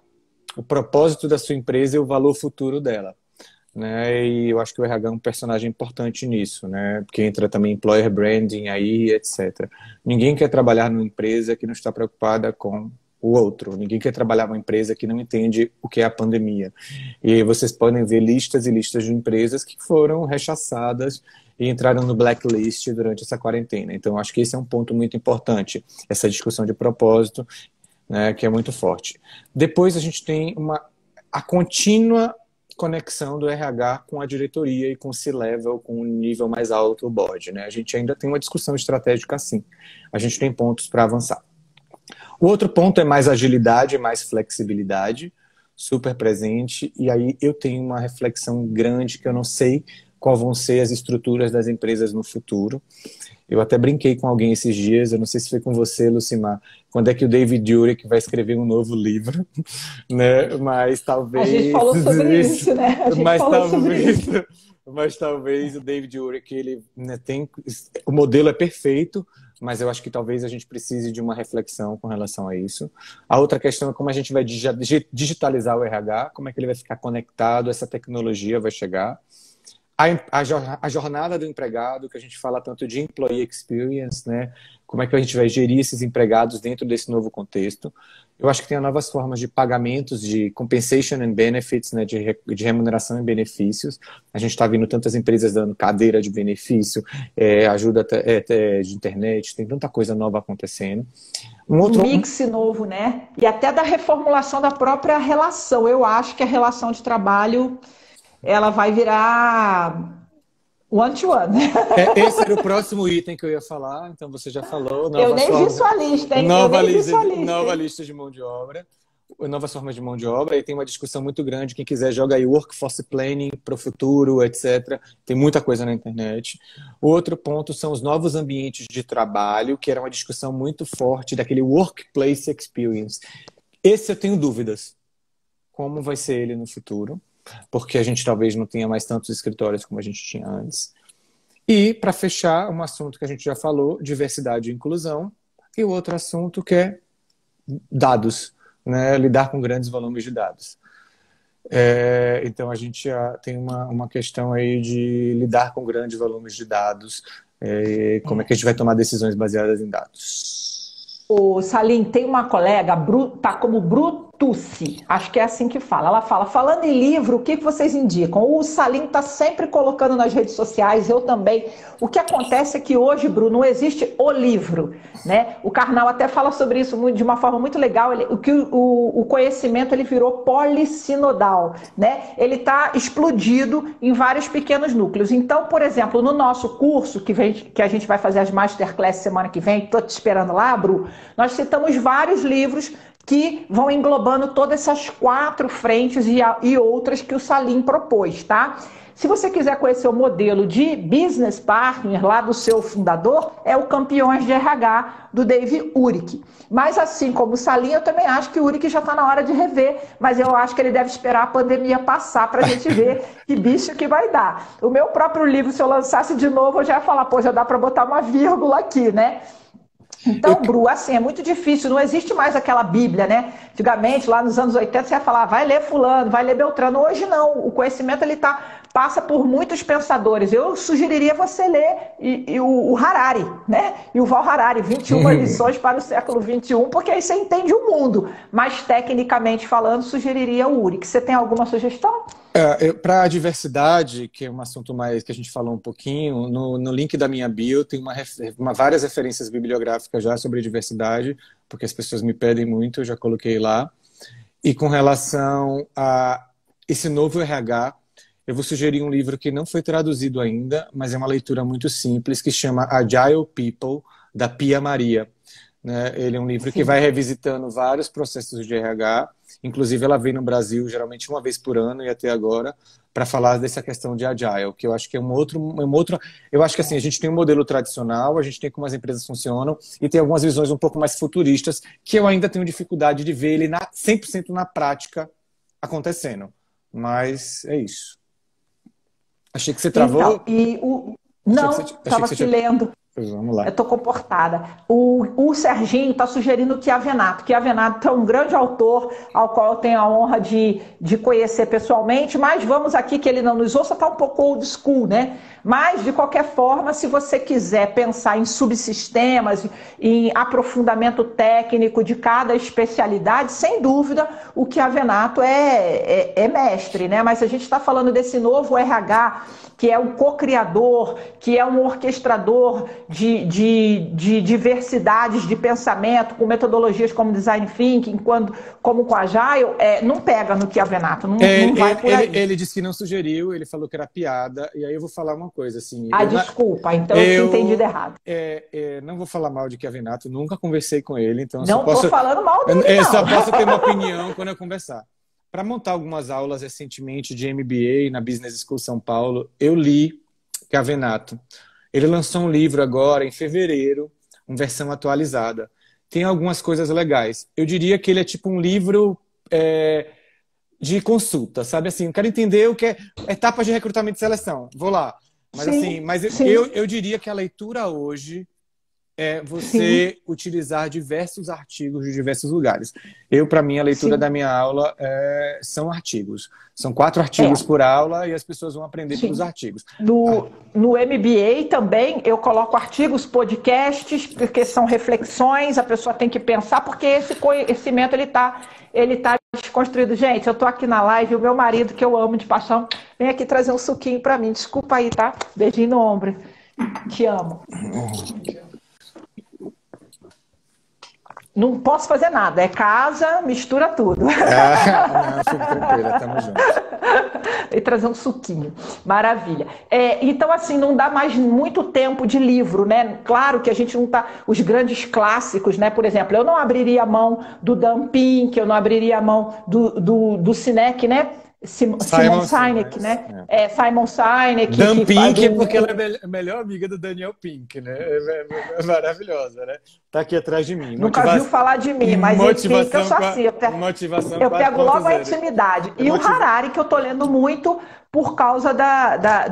o propósito da sua empresa e o valor futuro dela. Né? E eu acho que o RH é um personagem importante nisso, né? Porque entra também employer branding aí, etc. Ninguém quer trabalhar numa empresa que não está preocupada com o outro. Ninguém quer trabalhar numa empresa que não entende o que é a pandemia. E aí vocês podem ver listas e listas de empresas que foram rechaçadas e entraram no blacklist durante essa quarentena. Então, acho que esse é um ponto muito importante, essa discussão de propósito, né, que é muito forte. Depois a gente tem a contínua conexão do RH com a diretoria e com o C-level, com o nível mais alto do board, né? A gente ainda tem uma discussão estratégica assim. A gente tem pontos para avançar. O outro ponto é mais agilidade, mais flexibilidade, super presente. E aí eu tenho uma reflexão grande que eu não sei qual vão ser as estruturas das empresas no futuro. Eu até brinquei com alguém esses dias, eu não sei se foi com você, Lucimar, quando é que o David Urich vai escrever um novo livro, né? Mas talvez... A gente falou sobre isso, né? Mas talvez o David Urich, ele, né, o modelo é perfeito, mas eu acho que talvez a gente precise de uma reflexão com relação a isso. A outra questão é como a gente vai digitalizar o RH, como é que ele vai ficar conectado, essa tecnologia vai chegar. A jornada do empregado, que a gente fala tanto de employee experience, né? Como é que a gente vai gerir esses empregados dentro desse novo contexto. Eu acho que tem novas formas de pagamentos, de compensation and benefits, né? De remuneração e benefícios. A gente está vendo tantas empresas dando cadeira de benefício, ajuda de internet, tem tanta coisa nova acontecendo. Um mix novo, né? E até da reformulação da própria relação. Eu acho que a relação de trabalho... ela vai virar one-to-one. Esse era o próximo item que eu ia falar, então você já falou. Eu nem vi sua lista, hein? Nova lista de mão de obra, novas formas de mão de obra, e tem uma discussão muito grande, quem quiser joga aí Workforce Planning para o futuro, etc. Tem muita coisa na internet. O outro ponto são os novos ambientes de trabalho, que era uma discussão muito forte daquele Workplace Experience. Esse eu tenho dúvidas. Como vai ser ele no futuro? Porque a gente talvez não tenha mais tantos escritórios como a gente tinha antes. E, para fechar, um assunto que a gente já falou, diversidade e inclusão, e o outro assunto que é dados, né? Lidar com grandes volumes de dados. Então, a gente já tem uma questão aí de lidar com grandes volumes de dados, como é que a gente vai tomar decisões baseadas em dados. O Salim, tem uma colega, tá como Brutucci, acho que é assim que fala. Ela fala, falando em livro, o que vocês indicam? O Salim tá sempre colocando nas redes sociais, eu também. O que acontece é que hoje, Bruno, não existe o livro, né? O Karnal até fala sobre isso de uma forma muito legal. O conhecimento ele virou polissinodal, né? Ele tá explodido em vários pequenos núcleos. Então, por exemplo, no nosso curso, que a gente vai fazer as Masterclass semana que vem, tô te esperando lá, Bru, nós citamos vários livros que vão englobando todas essas 4 frentes e outras que o Salim propôs, tá? Se você quiser conhecer o modelo de business partner lá do seu fundador, é o Campeões de RH do David Urich. Mas assim como o Salim, eu também acho que o Urich já está na hora de rever, mas eu acho que ele deve esperar a pandemia passar para a gente ver que bicho que vai dar. O meu próprio livro, se eu lançasse de novo, eu já ia falar, pô, já dá para botar uma vírgula aqui, né? Então, Bru, assim, é muito difícil, não existe mais aquela Bíblia, né? Antigamente, lá nos anos 80, você ia falar, vai ler fulano, vai ler Beltrano. Hoje não, o conhecimento ele passa por muitos pensadores. Eu sugeriria você ler o Harari, né? E o Val Harari, 21 lições para o século XXI, porque aí você entende o mundo. Mas, tecnicamente falando, sugeriria o Urich. Você tem alguma sugestão? Para a diversidade, que é um assunto mais que a gente falou um pouquinho, no link da minha bio tem várias referências bibliográficas já sobre diversidade, porque as pessoas me pedem muito, eu já coloquei lá. E com relação a esse novo RH, eu vou sugerir um livro que não foi traduzido ainda, mas é uma leitura muito simples, que chama Agile People, da Pia Maria. Né? Ele é um livro que vai revisitando vários processos de RH, inclusive ela vem no Brasil geralmente uma vez por ano e até agora, para falar dessa questão de Agile, que eu acho que é um outro... Eu acho que assim, a gente tem um modelo tradicional, a gente tem como as empresas funcionam, e tem algumas visões um pouco mais futuristas, que eu ainda tenho dificuldade de ver ele 100% na prática acontecendo. Mas é isso. Achei que você travou. Então, não, estava aqui lendo. Vamos lá. Eu estou comportada. O Serginho está sugerindo que Chiavenato. Chiavenato é um grande autor, ao qual eu tenho a honra de conhecer pessoalmente, mas vamos aqui, que ele não nos ouça, está um pouco old school, né? Mas, de qualquer forma, se você quiser pensar em subsistemas, em aprofundamento técnico de cada especialidade, sem dúvida, o Chiavenato é mestre, né? Mas a gente está falando desse novo RH, que é um co-criador, que é um orquestrador de diversidades de pensamento, com metodologias como Design Thinking, como com Agile, não pega no Chiavenato, não vai por aí. Ele disse que não sugeriu, ele falou que era piada, e aí eu vou falar uma coisa, assim... Desculpa, então eu tinha entendido errado. Não vou falar mal de Chiavenato, nunca conversei com ele, então... Não estou falando mal dele, eu não. só posso ter uma opinião quando eu conversar. Para montar algumas aulas recentemente de MBA na Business School São Paulo, eu li Chiavenato. Ele lançou um livro agora, em fevereiro, uma versão atualizada. Tem algumas coisas legais. Eu diria que ele é tipo um livro de consulta, sabe? Assim, eu quero entender o que é etapas de recrutamento e seleção. Vou lá. Mas, Sim, eu diria que a leitura hoje é você utilizar diversos artigos de diversos lugares. Para mim, a leitura da minha aula são artigos. São 4 artigos por aula e as pessoas vão aprender pelos artigos. No MBA também eu coloco artigos, podcasts, porque são reflexões, a pessoa tem que pensar, porque esse conhecimento ele tá desconstruído. Gente, eu tô aqui na live, o meu marido, que eu amo de paixão, vem aqui trazer um suquinho para mim. Desculpa aí, tá? Beijinho no ombro. Te amo. Não posso fazer nada, é casa, mistura tudo. Não, fica tranquila, tamo junto. E trazer um suquinho, maravilha. Então, assim, não dá mais muito tempo de livro, né? Claro que a gente não tá... Os grandes clássicos, né? Por exemplo, eu não abriria a mão do Dan Pink, eu não abriria a mão do Sinek, né? Simon Sinek, né? Simon Sinek. Dan Pink, porque ela é a melhor amiga do Daniel Pink, né? É maravilhosa, né? Tá aqui atrás de mim. Nunca viu falar de mim, mas enfim, que eu sou assim. Eu pego logo a intimidade. E o Harari, que eu tô lendo muito por causa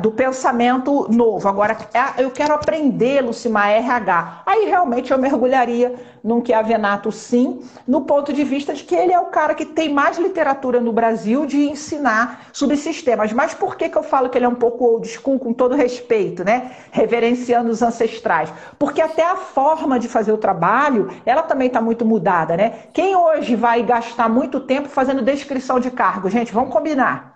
do pensamento novo. Agora, eu quero aprender, Lucimar, RH. Aí, realmente, eu mergulharia num Chiavenato, sim, no ponto de vista de que ele é o cara que tem mais literatura no Brasil de ensinar subsistemas. Mas por que eu falo que ele é um pouco old school, com todo respeito, né? Reverenciando os ancestrais? Porque até a forma de fazer o trabalho, ela também está muito mudada, né? Quem hoje vai gastar muito tempo fazendo descrição de cargo? Gente, vamos combinar.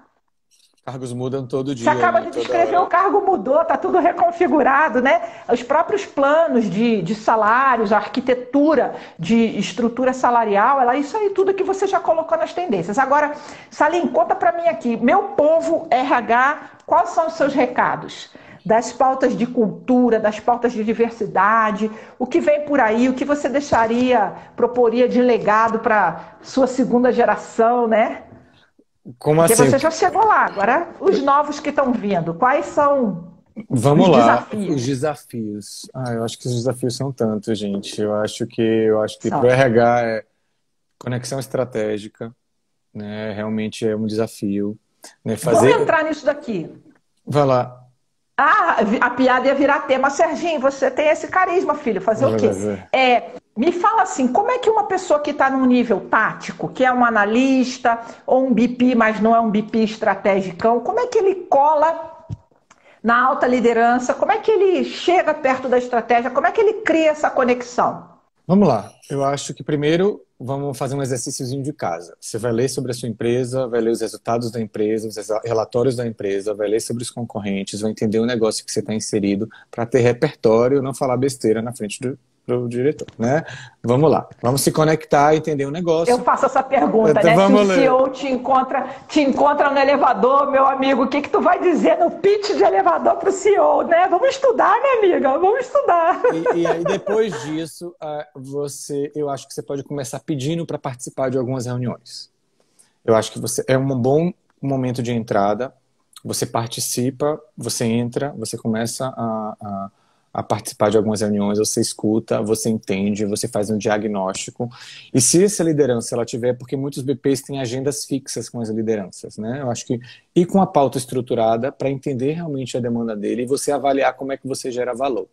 Cargos mudam todo dia. Você acaba de descrever, o cargo mudou, está tudo reconfigurado, né? Os próprios planos de salários, a arquitetura de estrutura salarial, isso aí tudo que você já colocou nas tendências. Agora, Salim, conta para mim aqui, meu povo RH, quais são os seus recados? Das pautas de cultura, das pautas de diversidade, o que vem por aí, o que você proporia de legado para sua segunda geração, né? Como Porque assim? você já chegou lá, agora os novos que estão vindo, quais são Vamos os lá, desafios? os desafios. Eu acho que os desafios são tantos, gente. Eu acho que para o RH é conexão estratégica, né? Realmente é um desafio. Né? Vamos entrar nisso daqui. Vai lá. A piada ia virar tema. Serginho, você tem esse carisma, filho. Fazer o quê? Me fala assim, como é que uma pessoa que está num nível tático, que é um analista ou um BP, mas não é um BP estratégicão, como é que ele cola na alta liderança? Como é que ele chega perto da estratégia? Como é que ele cria essa conexão? Vamos lá. Eu acho que primeiro vamos fazer um exercíciozinho de casa. Você vai ler sobre a sua empresa, vai ler os resultados da empresa, os relatórios da empresa, vai ler sobre os concorrentes, vai entender o negócio que você está inserido para ter repertório e não falar besteira na frente do diretor, né? Vamos lá. Vamos se conectar e entender o negócio. Eu faço essa pergunta, né? Se o CEO te encontra no elevador, meu amigo, o que tu vai dizer no pitch de elevador pro CEO, né? Vamos estudar, né, amiga? Vamos estudar. E aí, depois disso, eu acho que você pode começar pedindo para participar de algumas reuniões. Eu acho que é um bom momento de entrada. Você participa, você entra, você começa a a participar de algumas reuniões, você escuta, você entende, você faz um diagnóstico. E se essa liderança ela tiver, porque muitos BPs têm agendas fixas com as lideranças, né? Eu acho que e com a pauta estruturada para entender realmente a demanda dele e você avaliar como é que você gera valor.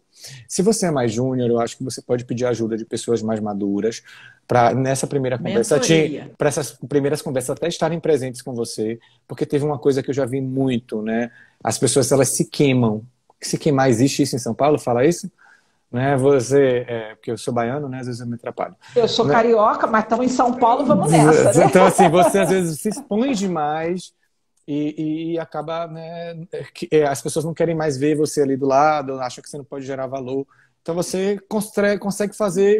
Se você é mais júnior, eu acho que você pode pedir ajuda de pessoas mais maduras para nessa primeira conversa, para essas primeiras conversas até estarem presentes com você, porque teve uma coisa que eu já vi muito, né? As pessoas elas se queimam. Se queimar, existe isso em São Paulo? Fala isso? Né? Porque eu sou baiano, né? Às vezes eu me atrapalho. Eu sou Né? carioca, mas estamos em São Paulo, vamos nessa, né? Então, assim, você às vezes se expõe demais e acaba, né? As pessoas não querem mais ver você ali do lado, acham que você não pode gerar valor. Então, você consegue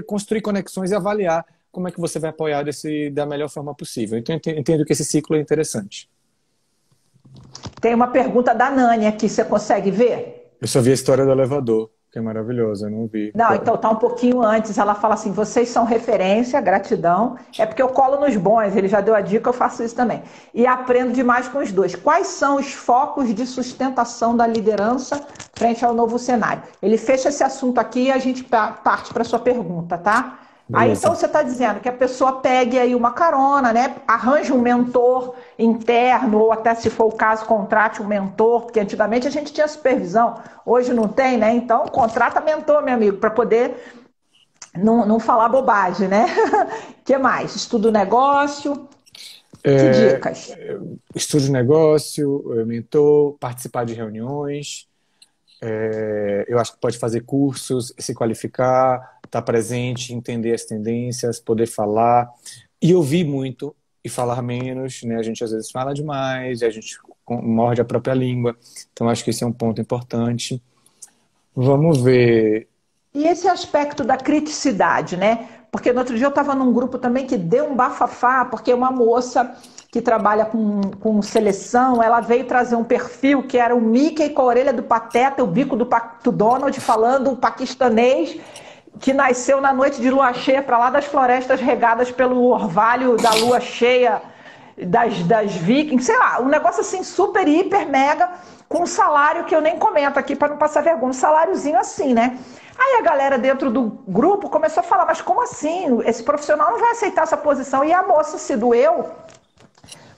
construir conexões e avaliar como é que você vai apoiar da melhor forma possível. Então, eu entendo que esse ciclo é interessante. Tem uma pergunta da Nani aqui, você consegue ver? Eu só vi a história do elevador, que é maravilhosa, eu não vi. Não, então tá um pouquinho antes. Ela fala assim: vocês são referência, gratidão. É porque eu colo nos bons, ele já deu a dica, eu faço isso também. E aprendo demais com os dois. Quais são os focos de sustentação da liderança frente ao novo cenário? Ele fecha esse assunto aqui e a gente parte para a sua pergunta, tá? Aí então você está dizendo que a pessoa pegue aí uma carona, né? Arranje um mentor interno, ou até se for o caso, contrate um mentor, porque antigamente a gente tinha supervisão, hoje não tem, né? Então contrata mentor, meu amigo, para poder não falar bobagem, né? O que mais? Estudo negócio. Que dicas? Estudo negócio, mentor, participar de reuniões. Eu acho que pode fazer cursos, se qualificar, estar presente, entender as tendências, poder falar e ouvir muito e falar menos, né? A gente às vezes fala demais, a gente morde a própria língua, então acho que esse é um ponto importante. Vamos ver. E esse aspecto da criticidade, né? Porque no outro dia eu estava num grupo também que deu um bafafá, porque uma moça que trabalha com seleção, ela veio trazer um perfil que era o Mickey com a orelha do Pateta, o bico do Donald, falando o paquistanês, que nasceu na noite de lua cheia, para lá das florestas regadas pelo orvalho da lua cheia das Vikings, sei lá, um negócio assim super, hiper, mega, com um salário que eu nem comento aqui para não passar vergonha, um saláriozinho assim, né? Aí a galera dentro do grupo começou a falar, mas como assim? Esse profissional não vai aceitar essa posição. E a moça se doeu,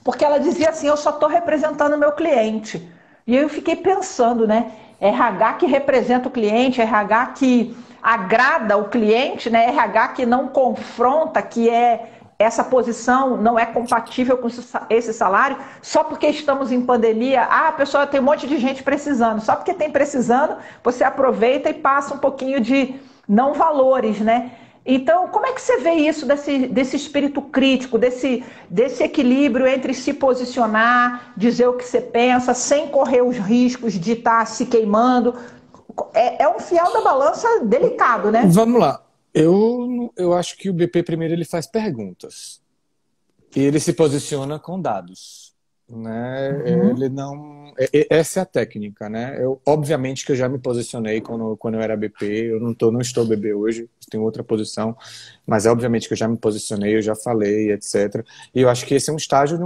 porque ela dizia assim, eu só estou representando o meu cliente. E aí eu fiquei pensando, né? RH que representa o cliente, RH que agrada o cliente, né? RH que não confronta, que essa posição não é compatível com esse salário, só porque estamos em pandemia, a pessoa tem um monte de gente precisando, só porque tem precisando, você aproveita e passa um pouquinho de não valores, né? Então, como é que você vê isso desse espírito crítico, desse equilíbrio entre se posicionar, dizer o que você pensa, sem correr os riscos de estar se queimando? É um fiel da balança delicado, né? Vamos lá. Eu acho que o BP primeiro ele faz perguntas e ele se posiciona com dados, né? Ele não, essa é a técnica, né? Obviamente que eu já me posicionei quando eu era BP, eu não estou BP hoje, tenho outra posição, mas obviamente que eu já me posicionei, eu já falei, etc. E eu acho que esse é um estágio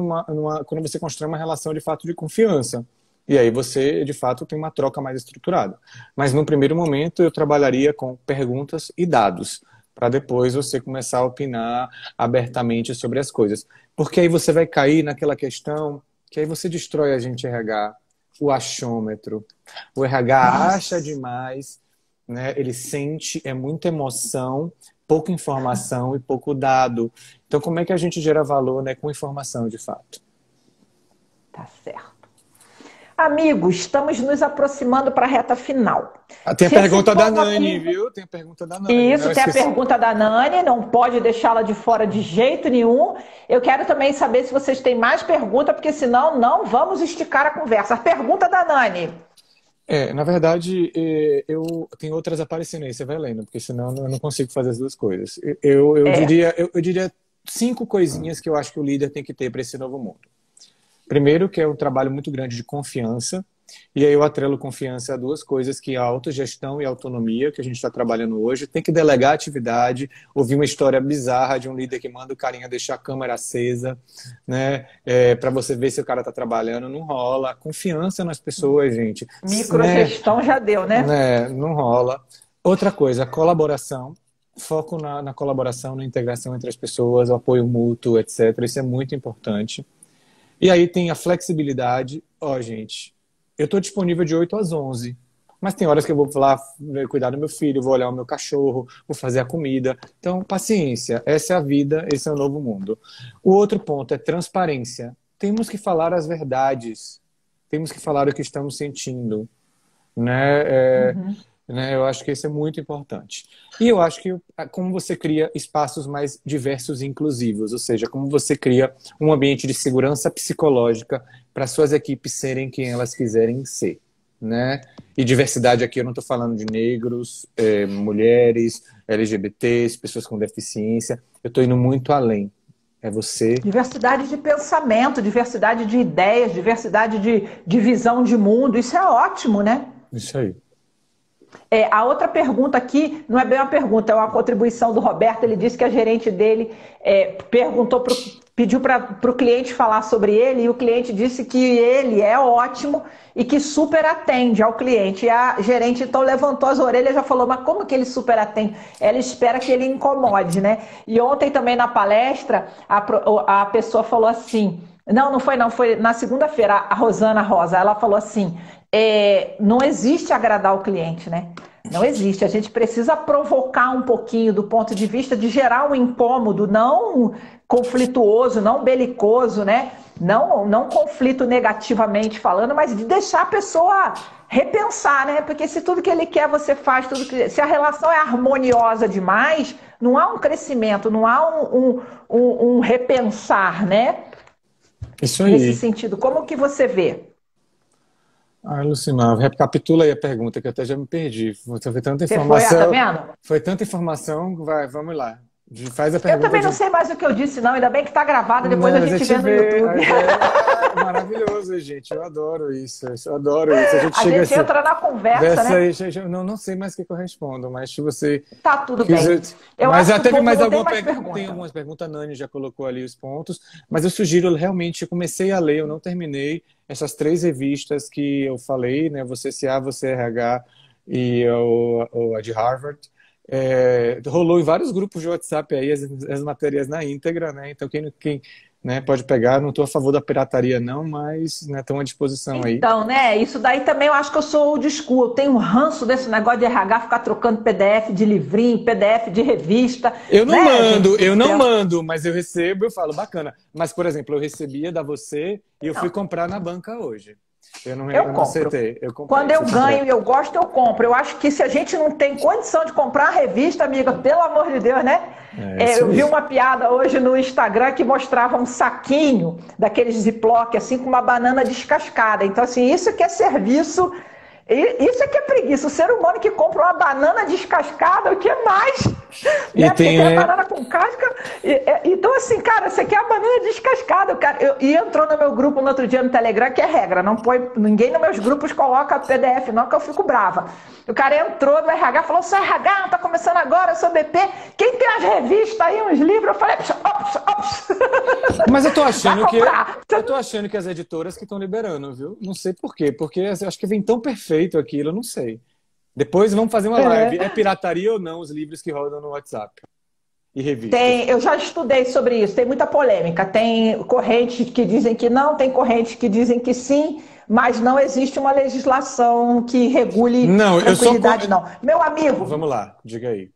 quando você constrói uma relação de fato de confiança. E aí você, de fato, tem uma troca mais estruturada. Mas, no primeiro momento, eu trabalharia com perguntas e dados, para depois você começar a opinar abertamente sobre as coisas. Porque aí você vai cair naquela questão que aí você destrói a gente RH, o achômetro. O RH acha demais, né? Ele sente, é muita emoção, pouca informação e pouco dado. Então, como é que a gente gera valor, né, com informação, de fato? Tá certo. Amigos, estamos nos aproximando para a reta final. Tem a pergunta da Nani, viu? Tem a pergunta da Nani. Isso, tem a pergunta da Nani, não pode deixá-la de fora de jeito nenhum. Eu quero também saber se vocês têm mais perguntas, porque senão não vamos esticar a conversa. A pergunta da Nani. Na verdade, eu tenho outras aparecendo aí, você vai lendo, porque senão eu não consigo fazer as duas coisas. Eu diria 5 coisinhas que eu acho que o líder tem que ter para esse novo mundo. Primeiro, que é um trabalho muito grande de confiança. E aí eu atrelo confiança a duas coisas, que é a autogestão e a autonomia, que a gente está trabalhando hoje. Tem que delegar atividade, ouvir uma história bizarra de um líder que manda o carinha deixar a câmera acesa, né? Para você ver se o cara está trabalhando, não rola. Confiança nas pessoas, gente. Microgestão, né? Já deu, né? Não rola. Outra coisa, colaboração. Foco na colaboração, na integração entre as pessoas, o apoio mútuo, etc. Isso é muito importante. E aí tem a flexibilidade. Gente, eu estou disponível de 8 às 11, mas tem horas que eu vou lá cuidar do meu filho, vou olhar o meu cachorro, vou fazer a comida. Então, paciência. Essa é a vida, esse é o novo mundo. O outro ponto é transparência. Temos que falar as verdades. Temos que falar o que estamos sentindo, né? Eu acho que isso é muito importante. E eu acho que como você cria espaços mais diversos e inclusivos, ou seja, como você cria um ambiente de segurança psicológica para suas equipes serem quem elas quiserem ser, né? E diversidade aqui eu não estou falando de negros, mulheres, LGBTs, pessoas com deficiência. Eu estou indo muito além. É você. Diversidade de pensamento, diversidade de ideias, diversidade de visão de mundo. Isso é ótimo, né? Isso aí. A outra pergunta aqui, não é bem uma pergunta, é uma contribuição do Roberto. Ele disse que a gerente dele pediu para o cliente falar sobre ele, e o cliente disse que ele é ótimo e que super atende ao cliente. E a gerente então levantou as orelhas e já falou, mas como que ele super atende? Ela espera que ele incomode, né? E ontem também na palestra, a pessoa falou assim, não foi na segunda-feira, a Rosana Rosa, ela falou assim, não existe agradar o cliente, né? Não existe. A gente precisa provocar um pouquinho do ponto de vista de gerar um incômodo, não conflituoso, não belicoso, né? Não conflito negativamente falando, mas de deixar a pessoa repensar, né? Porque se tudo que ele quer você faz, se a relação é harmoniosa demais, não há um crescimento, não há um repensar, né? Isso aí. Nesse sentido, como que você vê? Lucimar, recapitula aí a pergunta, que eu até já me perdi. Foi tanta informação. Tá vendo? Foi tanta informação, vamos lá. Faz a pergunta. Eu também não sei mais o que eu disse, não. Ainda bem que tá gravado, depois a gente vê no YouTube. Maravilhoso, gente. Eu adoro isso. Eu adoro isso. A gente entra na conversa, né? Eu não sei mais o que eu respondo, mas se você... Tá tudo bem. Mas já teve mais alguma pergunta? Tem algumas perguntas, a Nani já colocou ali os pontos, mas eu sugiro realmente, eu comecei a ler, eu não terminei, essas 3 revistas que eu falei, né? Você SA, Você RH e a de Harvard. Rolou em vários grupos de WhatsApp aí as matérias na íntegra, né? Então quem né, pode pegar, não estou a favor da pirataria não, mas estão à disposição aí. Então, né, isso daí também eu acho que eu sou old school, eu tenho um ranço desse negócio de RH ficar trocando PDF de livrinho, PDF de revista. Eu não mando, mas eu recebo, eu falo, bacana. Mas, por exemplo, eu recebia da Você e eu fui comprar na banca hoje. Eu não aceitei. Quando eu ganho e eu gosto, eu compro. Eu acho que se a gente não tem condição de comprar a revista, amiga, pelo amor de Deus, né? Eu vi uma piada hoje no Instagram que mostrava um saquinho daqueles Ziploc, assim, com uma banana descascada. Então, assim, isso que é serviço, isso é que é preguiça. O ser humano que compra uma banana descascada, o que mais? E né? Tem a banana com casca. Então, assim, cara, você quer a banana descascada. E entrou no meu grupo no outro dia no Telegram, que é regra. Ninguém nos meus grupos coloca PDF, não, que eu fico brava. O cara entrou no RH, falou, sou RH, não tá começando agora, eu sou BP. Quem tem as revistas aí, uns livros? Eu falei, ops. Mas eu tô achando que as editoras que estão liberando, viu? Não sei por quê. Porque eu acho que vem tão perfeito aquilo, eu não sei. Depois vamos fazer uma live. É pirataria ou não os livros que rodam no WhatsApp? E revistas? Eu já estudei sobre isso, tem muita polêmica. Tem correntes que dizem que não, tem correntes que dizem que sim, mas não existe uma legislação que regule tranquilidade, não. Meu amigo... Vamos lá, diga aí.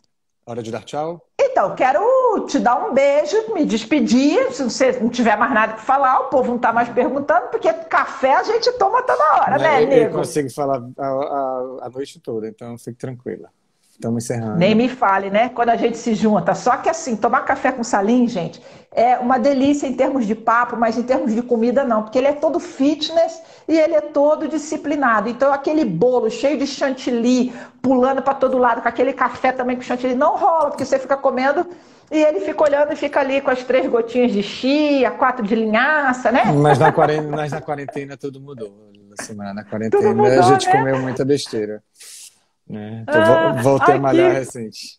Hora de dar tchau? Então, quero te dar um beijo, me despedir. Se você não tiver mais nada para falar, o povo não está mais perguntando, porque café a gente toma toda hora, né, nego? Eu consigo falar a noite toda, então fique tranquila. Estamos encerrando. Nem me fale, né? Quando a gente se junta. Só que assim, tomar café com Salim, gente, é uma delícia em termos de papo, mas em termos de comida não, porque ele é todo fitness e ele é todo disciplinado. Então aquele bolo cheio de chantilly, pulando para todo lado, com aquele café também com chantilly, não rola, porque você fica comendo e ele fica olhando e fica ali com as 3 gotinhas de chia, 4 de linhaça, né? Mas na quarentena tudo mudou. da semana. Na Tudo quarentena a mudou, gente né? comeu muita besteira, né? Voltei a malhar Aqui. recente.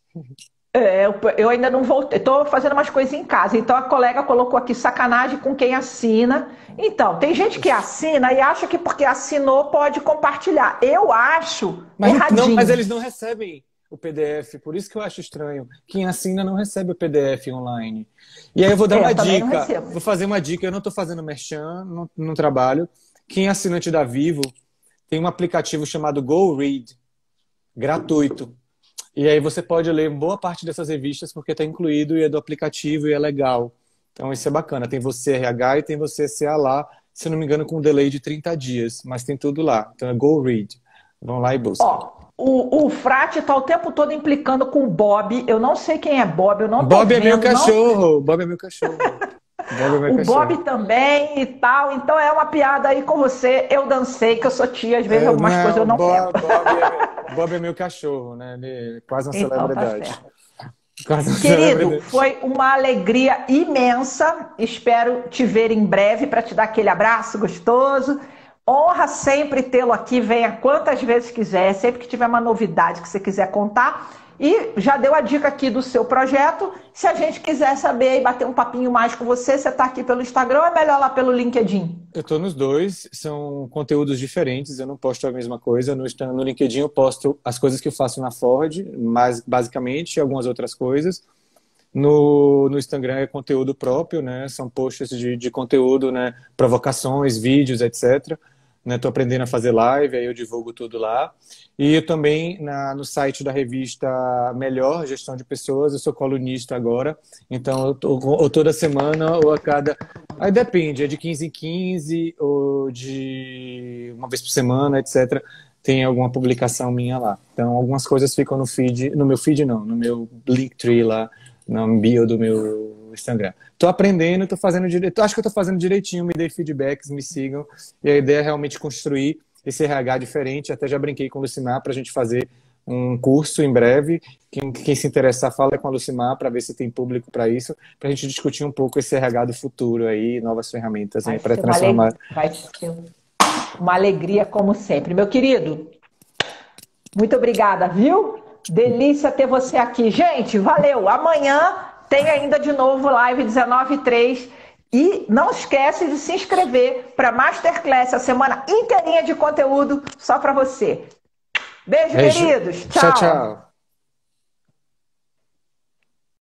Eu ainda não voltei, estou fazendo umas coisas em casa. Então a colega colocou aqui sacanagem com quem assina. Então, tem gente que assina e acha que porque assinou pode compartilhar. Eu acho Mas erradinho. eles não recebem o PDF, por isso que eu acho estranho. Quem assina não recebe o PDF online. E aí eu vou dar uma Eu também não dica, recebo. vou fazer uma dica, eu não estou fazendo merchan no trabalho. Quem é assinante da Vivo tem um aplicativo chamado Go Read, gratuito. E aí você pode ler boa parte dessas revistas porque está incluído e é do aplicativo e é legal. Então isso é bacana. Tem você RH e tem você CA lá, se não me engano, com um delay de 30 dias, mas tem tudo lá. Então é Go Read. Vão lá e busquem. Ó, o Frate tá o tempo todo implicando com o Bob. Eu não sei quem é Bob, eu não tô Bob é meu vendo, não. cachorro! Bob é meu cachorro. Bob é meu O Bob cachorro. também e tal. Então é uma piada aí com você. Eu dancei, que eu sou tia, às vezes algumas coisas eu Não, não pego. Bob é meu cachorro, né? Ele é quase uma Então tá celebridade. certo. Quase uma Querido, celebridade. foi uma alegria imensa. Espero te ver em breve para te dar aquele abraço gostoso. Honra sempre tê-lo aqui. Venha quantas vezes quiser, sempre que tiver uma novidade que você quiser contar. E já deu a dica aqui do seu projeto. Se a gente quiser saber e bater um papinho mais com você, você está aqui pelo Instagram ou é melhor lá pelo LinkedIn? Eu estou nos dois, são conteúdos diferentes, eu não posto a mesma coisa. No LinkedIn eu posto as coisas que eu faço na Ford, mas basicamente algumas outras coisas. No Instagram é conteúdo próprio, né? São posts de conteúdo, né? Provocações, vídeos, etc. Estou aprendendo a fazer live, aí eu divulgo tudo lá. E eu também no site da revista Melhor Gestão de Pessoas, eu sou colunista agora. Então, ou toda semana, ou a cada... Aí depende, é de 15 em 15, ou de uma vez por semana, etc. Tem alguma publicação minha lá. Então, algumas coisas ficam no feed, no meu feed não, no meu Linktree lá, no bio do meu Instagram. Tô aprendendo, tô fazendo direito. Acho que eu tô fazendo direitinho, me dê feedbacks, me sigam. E a ideia é realmente construir esse RH diferente. Até já brinquei com o Lucimar para a gente fazer um curso em breve. Quem se interessar, fala com a Lucimar para ver se tem público para isso, para a gente discutir um pouco esse RH do futuro aí, novas ferramentas para transformar. Vai ser uma alegria, como sempre. Meu querido, muito obrigada, viu? Delícia ter você aqui. Gente, valeu. Amanhã tem ainda de novo live 19h03. E não esquece de se inscrever para Masterclass, a semana inteirinha de conteúdo só para você. Beijo, queridos. Tchau, Tchau. tchau.